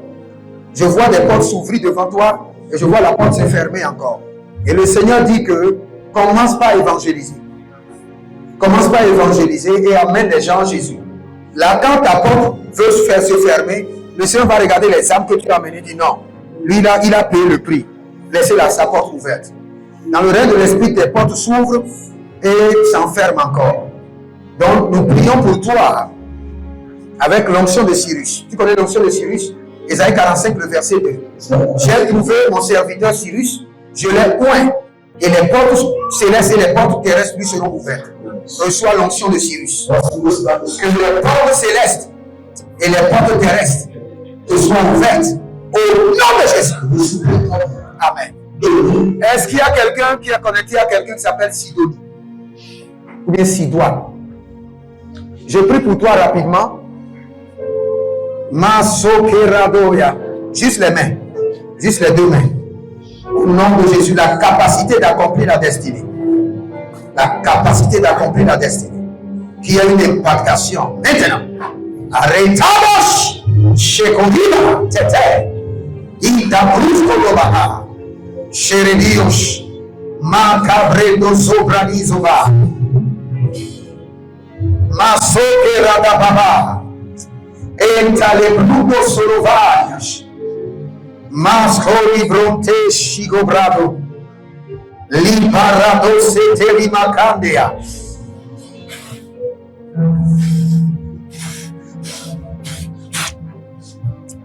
Je vois des portes s'ouvrir devant toi et je vois la porte se fermer encore. Et le Seigneur dit que commence par évangéliser. Commence par évangéliser et amène les gens à Jésus. Là, quand ta porte veut se fermer, le Seigneur va regarder les âmes que tu as amenées et dit non. Lui, il a payé le prix. Laissez sa porte ouverte. Dans le règne de l'Esprit, tes portes s'ouvrent et s'enferment encore. Donc, nous prions pour toi avec l'onction de Cyrus. Tu connais l'onction de Cyrus? Ésaïe 45, le verset 2. J'ai trouvé mon serviteur Cyrus, je l'ai oint, et les portes célestes et les portes terrestres lui seront ouvertes. Reçois l'onction de Cyrus. Que les portes célestes et les portes terrestres te soient ouvertes au nom de Jésus. Amen. Est-ce qu'il y a quelqu'un qui est connecté à quelqu'un qui s'appelle Sidonie? ou bien 6 doigts. Je prie pour toi rapidement. Masokeradoya. Juste les mains. Juste les 2 mains. Au nom de Jésus, la capacité d'accomplir la destinée. La capacité d'accomplir la destinée. Qui a une impactation. Maintenant. Arrêtamos. Shekodina. Tete. Ida Brusco Lobaha. Sheredios. Macabredo Sobranizoba. Masokera Baba. Entale Bruno Solovarias. Mascoli Bronte Shigobrado. Liparado Seteli Macandea.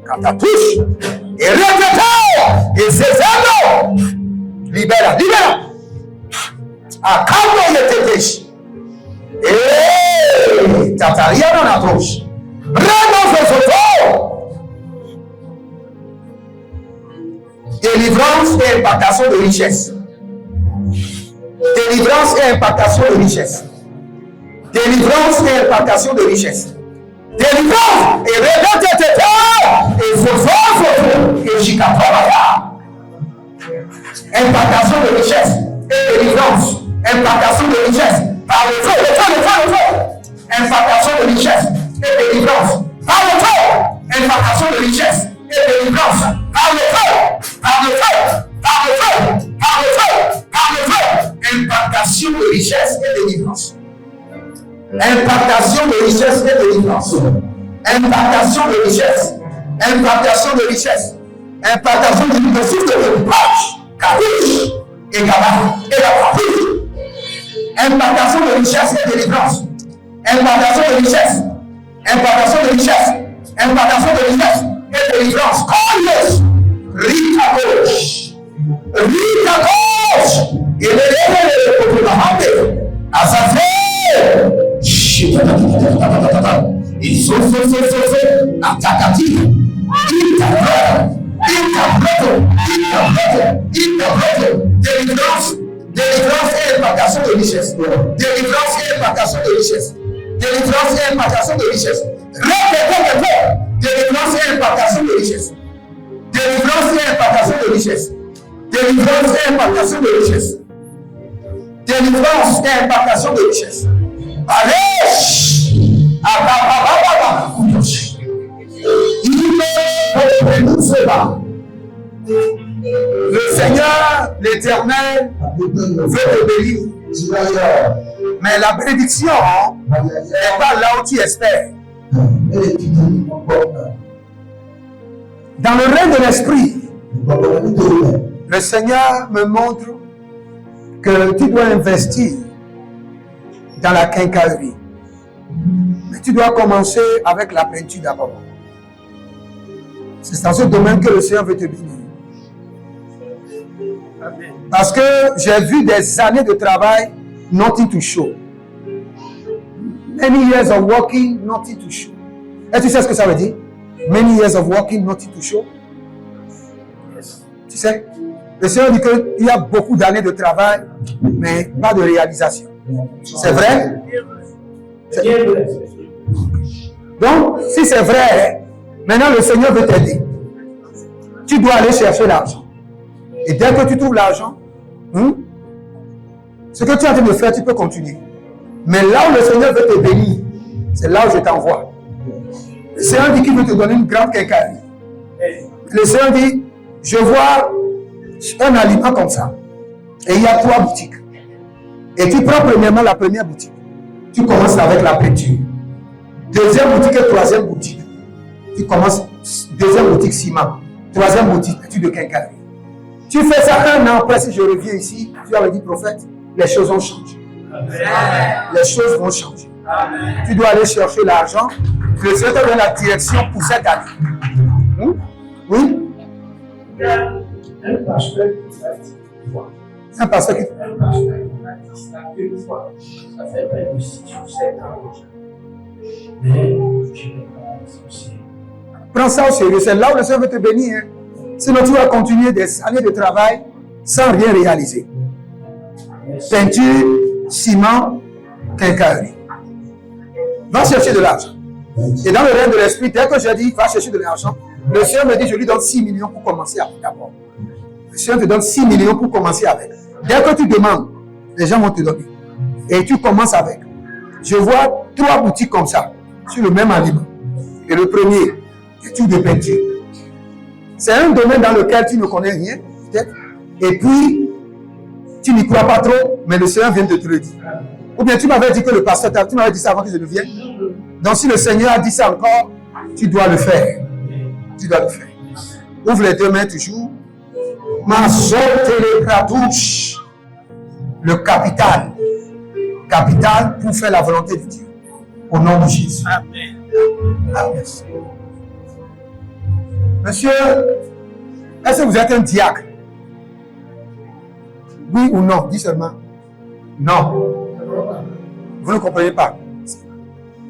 Catatouche. Et Rekata. Et César. Libera, libera. Acabo Yetetesh. Et Tatariana Natos. Bravo Sosoto. Délivrance et impactation de richesse. Délivrance et impactation de richesse. Délivrance et impactation de richesse. Délivrance et Rekata. Et Sosoto. Et Chikapaya. Impactation de richesse et délivrance. Impactation de richesse par le feu, le feu, le feu, le feu. Impactation de richesse et délivrance par le feu. Impactation de richesse et délivrance par le feu, par le feu, par le feu, par le feu, par le feu. Impactation de richesse et délivrance. Impactation de richesse et délivrance. Impactation de richesse. Impactation de richesse. Impactation de richesse de l'image. Capiche et Gaba et la capiche. Impactation de richesse et délivrance. Impactation de richesse. Impactation de richesse. Impactation de richesse et délivrance. Colios. Rita gauche. Rita gauche. Et le Mahame. Azafé. Ils sont attaquatifs. Délivrance et impactation de richesse. Délivrance et impactation de richesse. Délivrance et impactation de richesse. Répétez. Délivrance et impactation de richesse. Délivrance et impactation de richesse. Délivrance et impactation de richesse. Délivrance et impactation de richesse. Allez! Le Seigneur, l'Éternel, veut te bénir. Mais la bénédiction n'est pas là où tu espères. Dans le règne de l'esprit, le Seigneur me montre que tu dois investir dans la quincaillerie. Mais tu dois commencer avec la peinture d'abord. C'est dans ce domaine que le Seigneur veut te bénir. Parce que j'ai vu des années de travail, nothing to show. Many years of working, nothing to show. Et tu sais ce que ça veut dire? Many years of working, nothing to show. Tu sais, le Seigneur dit qu'il y a beaucoup d'années de travail, mais pas de réalisation. C'est vrai? Donc, si c'est vrai, maintenant le Seigneur veut t'aider. Tu dois aller chercher l'argent. Et dès que tu trouves l'argent, ce que tu es en train de faire, tu peux continuer. Mais là où le Seigneur veut te bénir, c'est là où je t'envoie. Le Seigneur dit qu'il veut te donner une grande quincaillerie. Le Seigneur dit, je vois un aliment comme ça. Et il y a 3 boutiques. Et tu prends premièrement la première boutique. Tu commences avec la peinture. Deuxième boutique et troisième boutique. Tu commences, deuxième boutique ciment. Troisième boutique, étude de quincaillerie. Tu fais ça 1 an, après si je reviens ici, tu as dit prophète, les choses ont changé. Amen. Les choses vont changer. Amen. Tu dois aller chercher l'argent. Le Seigneur te donne la direction pour cette année. Oui? Un pasteur qui fait un pasteur qui fait une fois. Ça fait près de 6 ou 7 ans déjà. Mais je ne pas aussi. Prends ça au sérieux, c'est là où le Seigneur veut te bénir. Hein. Sinon, tu vas continuer des années de travail sans rien réaliser. Peinture, ciment, quincaillerie. Va chercher de l'argent. Et dans le règne de l'esprit, dès que j'ai dit, va chercher de l'argent, le Seigneur me dit, je lui donne 6 millions pour commencer avec d'abord. Le Seigneur te donne 6 millions pour commencer avec. Dès que tu demandes, les gens vont te donner. Et tu commences avec. Je vois 3 boutiques comme ça, sur le même aliment. Et le premier, étude de peinture. C'est un domaine dans lequel tu ne connais rien, peut-être. Et puis, tu n'y crois pas trop, mais le Seigneur vient de te le dire. Ou bien tu m'avais dit que le pasteur, tu m'avais dit ça avant que je ne vienne. Donc si le Seigneur a dit ça encore, tu dois le faire. Tu dois le faire. Ouvre les 2 mains toujours. Ma touche. Le capital. Capital pour faire la volonté de Dieu. Au nom de Jésus. Amen. Amen. Monsieur, est-ce que vous êtes un diacre? Oui ou non? Dis seulement. Non. Vous ne comprenez pas.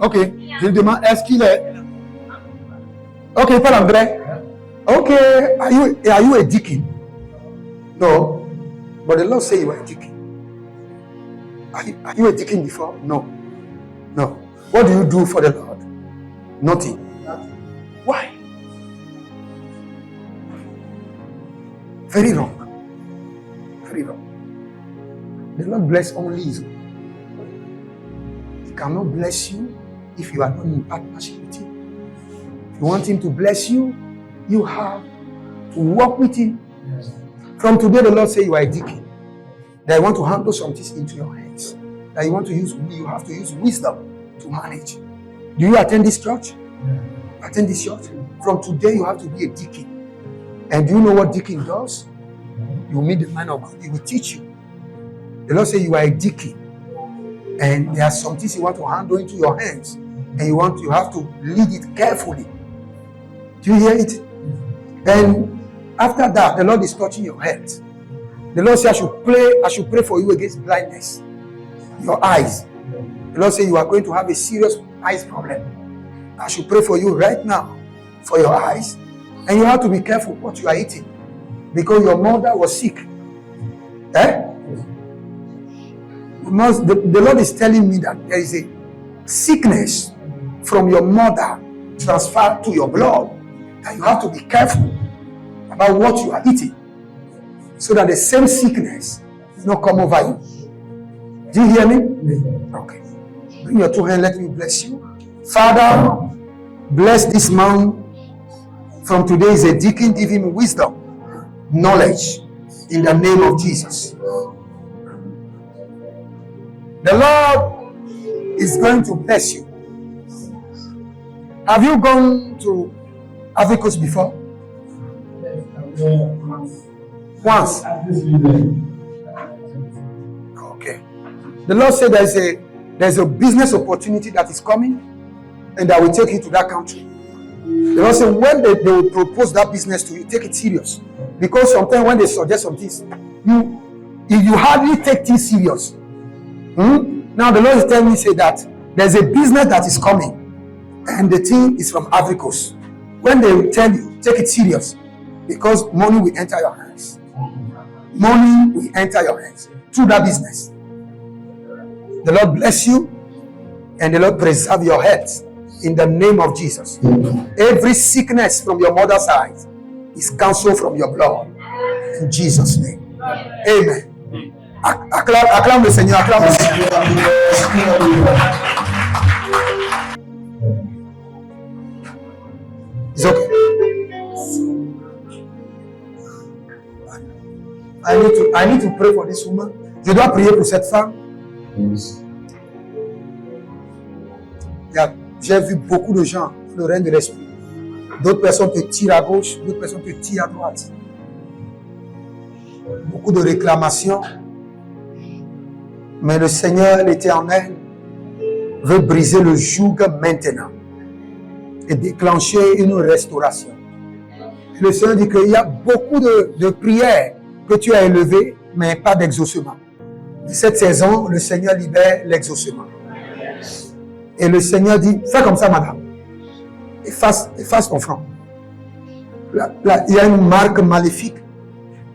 Ok. Je lui demande, est-ce qu'il est? Ok, il parle anglais. Ok. Are you a deacon? No. But the Lord say you are a deacon. Are you a deacon before? No. No. What do you do for the Lord? Nothing. Why? Very wrong. Very wrong. The Lord bless only His own. He cannot bless you if you are not in partnership with Him. If you want Him to bless you, you have to walk with Him. Yes. From today, the Lord say you are a deacon. That you want to handle some things into your hands. That you want to use, you have to use wisdom to manage. Do you attend this church? Yeah. Attend this church? From today, you have to be a deacon. And do you know what deacon does? You meet the man of God, he will teach you. The Lord says you are a deacon. And there are some things you want to handle into your hands. And you have to lead it carefully. Do you hear it? And after that, the Lord is touching your health. The Lord says I should pray for you against blindness. Your eyes. The Lord says you are going to have a serious eyes problem. I should pray for you right now for your eyes. And you have to be careful what you are eating. Because your mother was sick. The Lord is telling me that there is a sickness from your mother transferred to your blood. And you have to be careful about what you are eating. So that the same sickness will not come over you. Do you hear me? Okay. Bring your 2 hands, let me bless you. Father, bless this man. From today is a deacon, give him wisdom, knowledge, in the name of Jesus. The Lord is going to bless you. Have you gone to Ivory Coast before? Once. Okay. The Lord said there's a business opportunity that is coming and that will take you to that country. The Lord said when they will propose that business to you, take it serious. Because sometimes when they suggest some things, you hardly take things serious. Now the Lord is telling me, say that there's a business that is coming and the thing is from Ivory Coast. When they will tell you, take it serious because money will enter your hands. Money will enter your hands through that business. The Lord bless you and the Lord preserve your health in the name of Jesus. Every sickness from your mother's side is cancelled from your blood in Jesus' name. Amen. Acclame le Seigneur, acclame le Seigneur. It's okay. I need to pray for this woman. Je dois prier pour cette femme. J'ai vu beaucoup de gens dans le règne de l'esprit. D'autres personnes te tirent à gauche, d'autres personnes te tirent à droite. Beaucoup de réclamations. Mais le Seigneur, l'Éternel, veut briser le joug maintenant et déclencher une restauration. Et le Seigneur dit qu'il y a beaucoup de prières que tu as élevées, mais pas d'exaucement. Cette saison, le Seigneur libère l'exaucement. Et le Seigneur dit, fais comme ça, madame. Efface ton front. Là, il y a une marque maléfique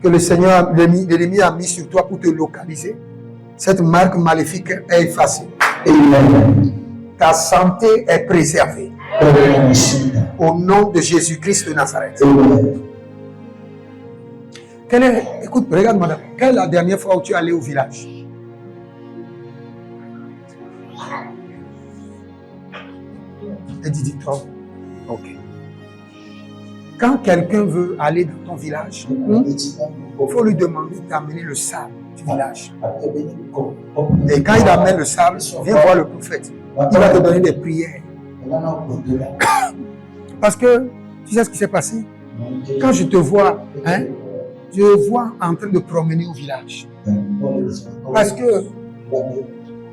que le Seigneur, l'ennemi a mis sur toi pour te localiser. Cette marque maléfique est effacée. Amen. Ta santé est préservée. Au nom de Jésus-Christ de Nazareth. Amen. Écoute, regarde madame. Quelle est la dernière fois où tu es allé au village? Elle dit, dis-toi. Ok. Quand quelqu'un veut aller dans ton village, il faut lui demander d'amener le sable du village. Et quand il amène le sable, viens voir le prophète. Il va te donner des prières. Parce que, tu sais ce qui s'est passé? Quand je te vois, hein, je vois en train de promener au village. Parce que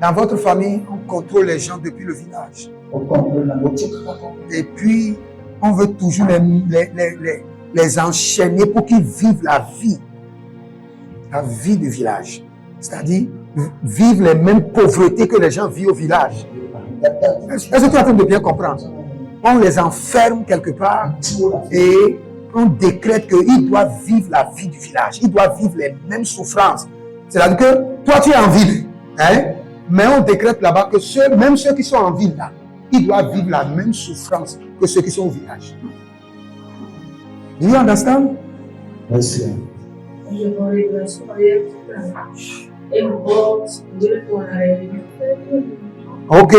dans votre famille, on contrôle les gens depuis le village. Et puis, on veut toujours les enchaîner pour qu'ils vivent la vie du village. C'est-à-dire, vivre les mêmes pauvretés que les gens vivent au village. Est-ce que tu es en train de bien comprendre? On les enferme quelque part et on décrète qu'ils doivent vivre la vie du village. Ils doivent vivre les mêmes souffrances. C'est-à-dire que toi, tu es en ville, hein? Mais on décrète là-bas que même ceux qui sont en ville, là, ils doivent vivre la même souffrance que ceux qui sont au village. Do you understand? Yes, Ok.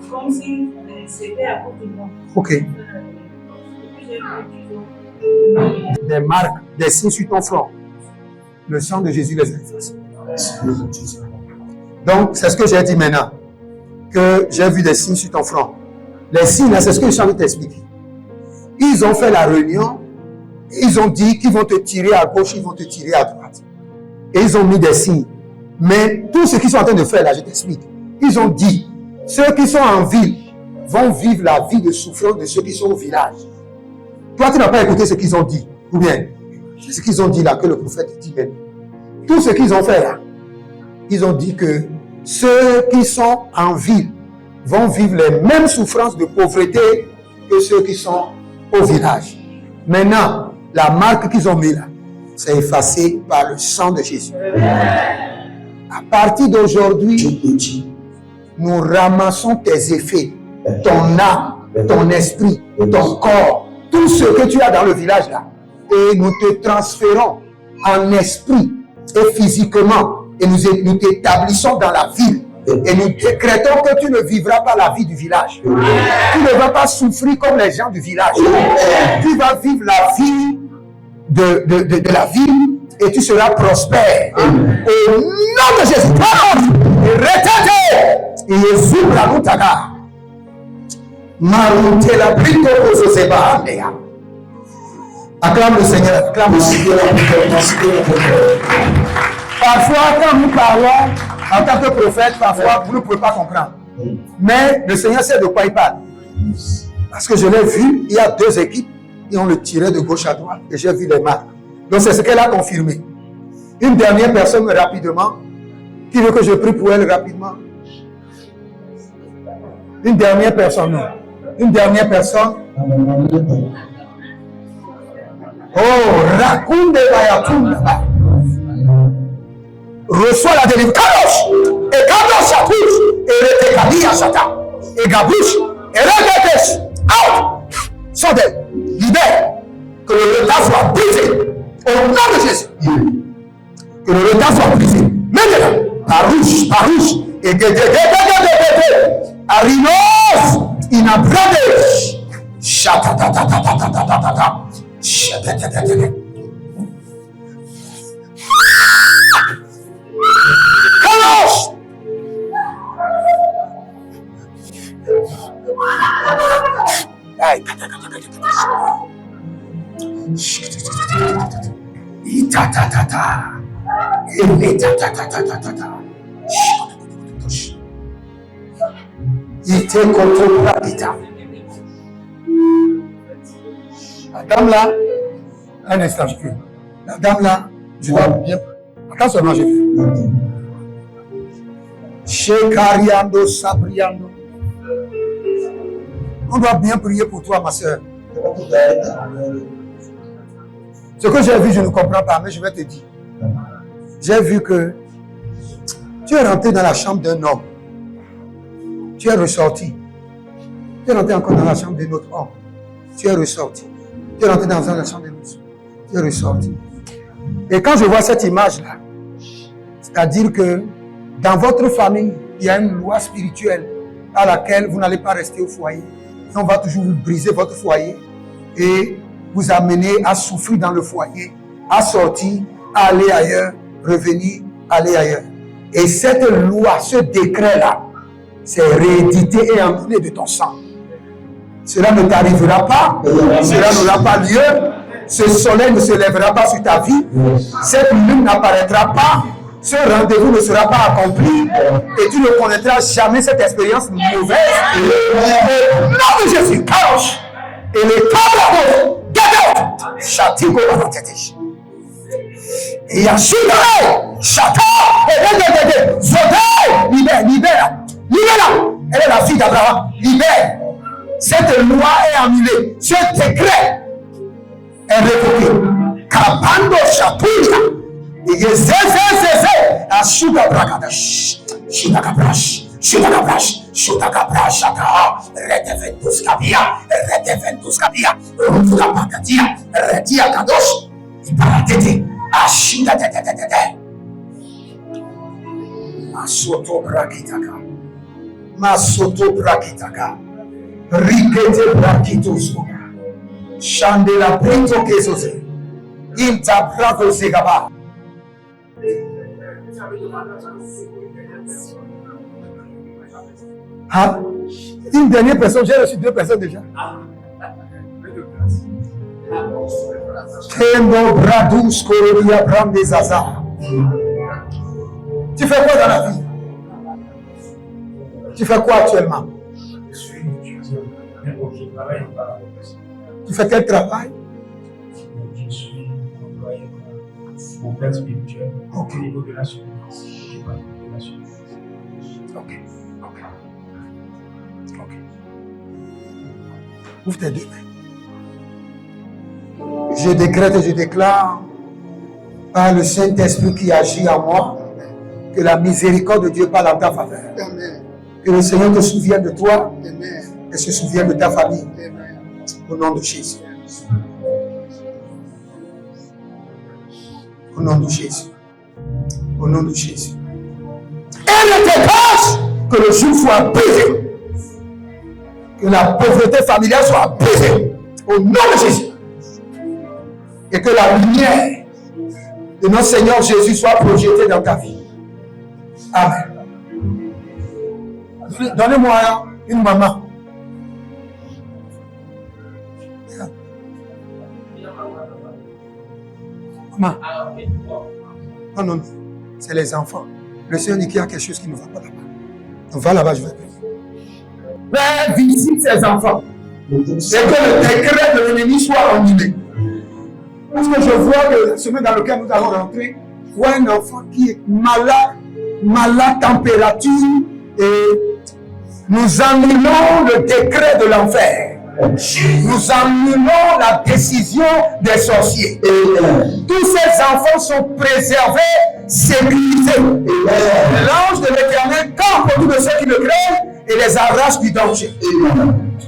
Comme si c'était à côté de moi. Ok. Des marques, des signes sur ton front. Le sang de Jésus les efface. Donc, c'est ce que j'ai dit maintenant. Que j'ai vu des signes sur ton front. Les signes, là, c'est ce que je suis en train de t'expliquer. Ils ont fait la réunion. Ils ont dit qu'ils vont te tirer à gauche, ils vont te tirer à droite. Et ils ont mis des signes. Mais tout ce qu'ils sont en train de faire, là, je t'explique. Ils ont dit, ceux qui sont en ville vont vivre la vie de souffrance de ceux qui sont au village. Toi, tu n'as pas écouté ce qu'ils ont dit. Ou bien, c'est ce qu'ils ont dit là, que le prophète dit même. Tout ce qu'ils ont fait là, ils ont dit que ceux qui sont en ville vont vivre les mêmes souffrances de pauvreté que ceux qui sont au village. Maintenant, la marque qu'ils ont mis là, c'est effacé par le sang de Jésus. À partir d'aujourd'hui, nous ramassons tes effets, ton âme, ton esprit, ton corps, tout ce que tu as dans le village là, et nous te transférons en esprit et physiquement, et nous t'établissons dans la ville. Et nous décrétons que tu ne vivras pas la vie du village. Tu ne vas pas souffrir comme les gens du village. Tu vas vivre la vie de la ville et tu seras prospère. Au nom de Jésus. Retenez. Et zubra mutaka. Marute la brito ososeba andea. Acclame le Seigneur. Acclame le Seigneur. Parfois, quand nous parlons en tant que prophète, parfois, vous ne pouvez pas comprendre. Mais le Seigneur sait de quoi il parle. Parce que je l'ai vu, il y a 2 équipes, et on le tirait de gauche à droite, et j'ai vu les marques. Donc c'est ce qu'elle a confirmé. Une dernière personne rapidement, qui veut que je prie pour elle rapidement. Une dernière personne, non. Une dernière personne. Oh, Rakunde Bayatunda. Reçois la délivrance. Kadosh, et Kadosh Shatouch, et Retekania Shata, et Gabouche, et Regetes, out, sors d'elle, libère, que le retard soit brisé, au nom de Jésus. Que le retard soit brisé. Maintenant, Parouche, et Arinos, Inabrades, Shatatatatatatata, Shatatatata. Carlos! La dame là, un instant, je prie. La dame là, je dois bien. Attends seulement, je prie. Shekariando Sabriando. On doit bien prier pour toi, ma soeur. Ce que j'ai vu, je ne comprends pas, mais je vais te dire. J'ai vu que Tu es rentré dans la chambre d'un homme. Tu es ressorti. Tu es rentré encore dans la chambre d'un autre homme. Tu es ressorti. Tu es rentré dans la chambre d'un autre. Tu es ressorti. Et quand je vois cette image-là, c'est-à-dire que dans votre famille, il y a une loi spirituelle à laquelle vous n'allez pas rester au foyer. Et on va toujours vous briser votre foyer et vous amener à souffrir dans le foyer, à sortir, à aller ailleurs, revenir, aller ailleurs. Et cette loi, ce décret-là, c'est réédité et amené de ton sang. Cela ne t'arrivera pas, cela n'aura pas lieu, ce soleil ne se lèvera pas sur ta vie, cette lune n'apparaîtra pas, ce rendez-vous ne sera pas accompli et tu ne connaîtras jamais cette expérience mauvaise. Non de Jésus, caroche et les tables, get out, châtigo dans la tête. Et Yashidare, château, et Zodé, libère. Elle est la fille d'Abraham, libère. Cette loi est annulée, ce décret est révoqué. Kabando Chapouya. Et Zézé, Ashuga Brakadash, Shudakabrash, Shata, Redeventus Kabia, Rufapakatia, Redia Kadosh, Ibaratete, Ashida Tete, Masoto Brakitaka, Rikete Brakitos, Chandela Brito Kesose, Inta Bravo Zegaba. Ah, une dernière personne, j'ai reçu 2 personnes déjà. Kendo Bradus Korodia Bram des Azar. Tu fais quoi dans la vie? Tu fais quoi actuellement? Je suis étudiant. Je travaille par la profession. Tu fais quel travail? Je suis employé par mon père spirituel au niveau de l'assurance. Ok. Ouvre tes 2 mains. Je décrète et je déclare par le Saint-Esprit qui agit en moi que la miséricorde de Dieu parle en ta faveur. Amen. Que le Seigneur te souvienne de toi. Amen. Et se souvienne de ta famille. Amen. Au nom de Jésus. Au nom de Jésus. Au nom de Jésus. Et ne te cache que le jour soit brisé. Que la pauvreté familiale soit brisée. Au nom de Jésus. Et que la lumière de notre Seigneur Jésus soit projetée dans ta vie. Amen. Donnez-moi une maman. Maman. Non. C'est les enfants. Le Seigneur dit qu'il y a quelque chose qui ne va pas là-bas. Donc va là-bas, je vais prier. Père, visite ces enfants. Et que le décret de l'ennemi soit annulé. Parce que je vois que la semaine dans laquelle nous allons rentrer, je vois un enfant qui est malade température, et nous annulons le décret de l'enfer. Nous annulons la décision des sorciers. Tous ces enfants sont préservés, sécurisés. L'ange de l'Éternel campe autour de ceux qui le craignent et les arrache du danger.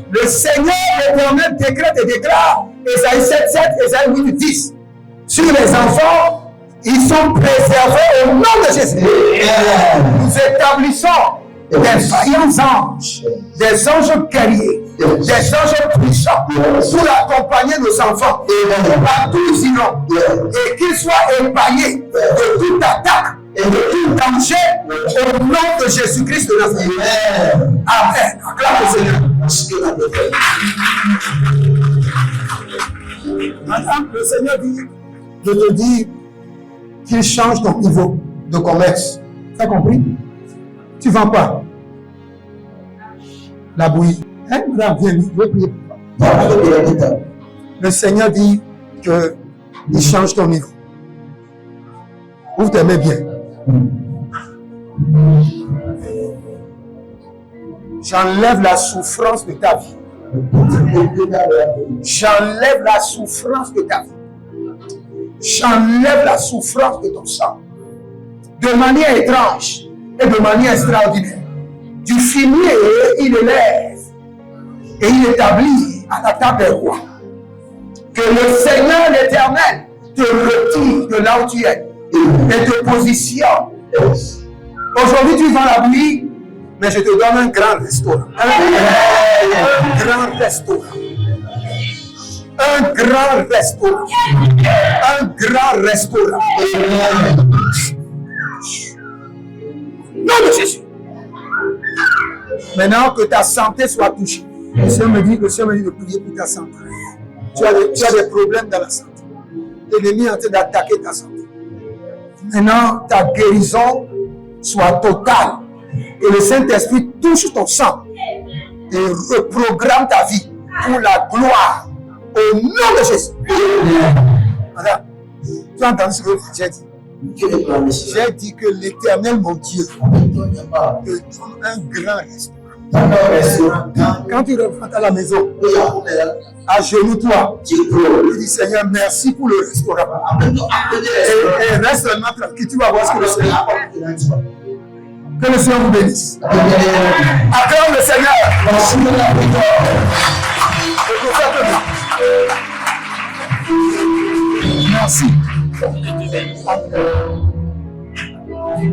Le Seigneur l'Éternel décrète et déclare, Ésaïe 7:7, Ésaïe 8:10, sur les enfants, ils sont préservés au nom de Jésus. Nous établissons des vaillants anges, des anges guerriers, des anges puissants pour accompagner nos enfants partout où ils iront, et qu'ils soient épargnés de toute attaque et de tout danger au nom de Jésus-Christ de Nazareth. Amen. Acclame le Seigneur. Madame, le Seigneur dit, je te dis qu'il change ton niveau de commerce. Tu as compris? Tu vends quoi? La bouillie. Hein? Madame, viens, je vais prier pour toi. Le Seigneur dit qu'il change ton niveau. Ouvre tes mains bien. J'enlève la souffrance de ta vie. J'enlève la souffrance de ta vie. J'enlève la souffrance de ton sang. De manière étrange, et de manière extraordinaire. Du fumier, il élève et il établit à la table des rois. Que le Seigneur l'Éternel te retire de là où tu es et te positionne. Aujourd'hui, tu vends la bouillie, mais je te donne un grand restaurant. Un grand restaurant. Un grand restaurant. Un grand restaurant. Nom de Jésus. Maintenant que ta santé soit touchée. Le Seigneur me dit de prier pour ta santé. Tu as des problèmes dans la santé. L'ennemi est en train d'attaquer ta santé. Maintenant, ta guérison soit totale. Et le Saint-Esprit touche ton sang. Et reprogramme ta vie pour la gloire. Au nom de Jésus. Madame, tu as entendu ce que j'ai dit? J'ai dit que l'Éternel, mon Dieu, te donne un grand restaurant. Quand tu rentres à la maison, agenouille-toi. Tu dis, Seigneur, merci pour le restaurant. Et reste seulement tranquille, tu vas voir ce que le Seigneur apporte. Que le Seigneur vous bénisse. Acclame le Seigneur. Merci.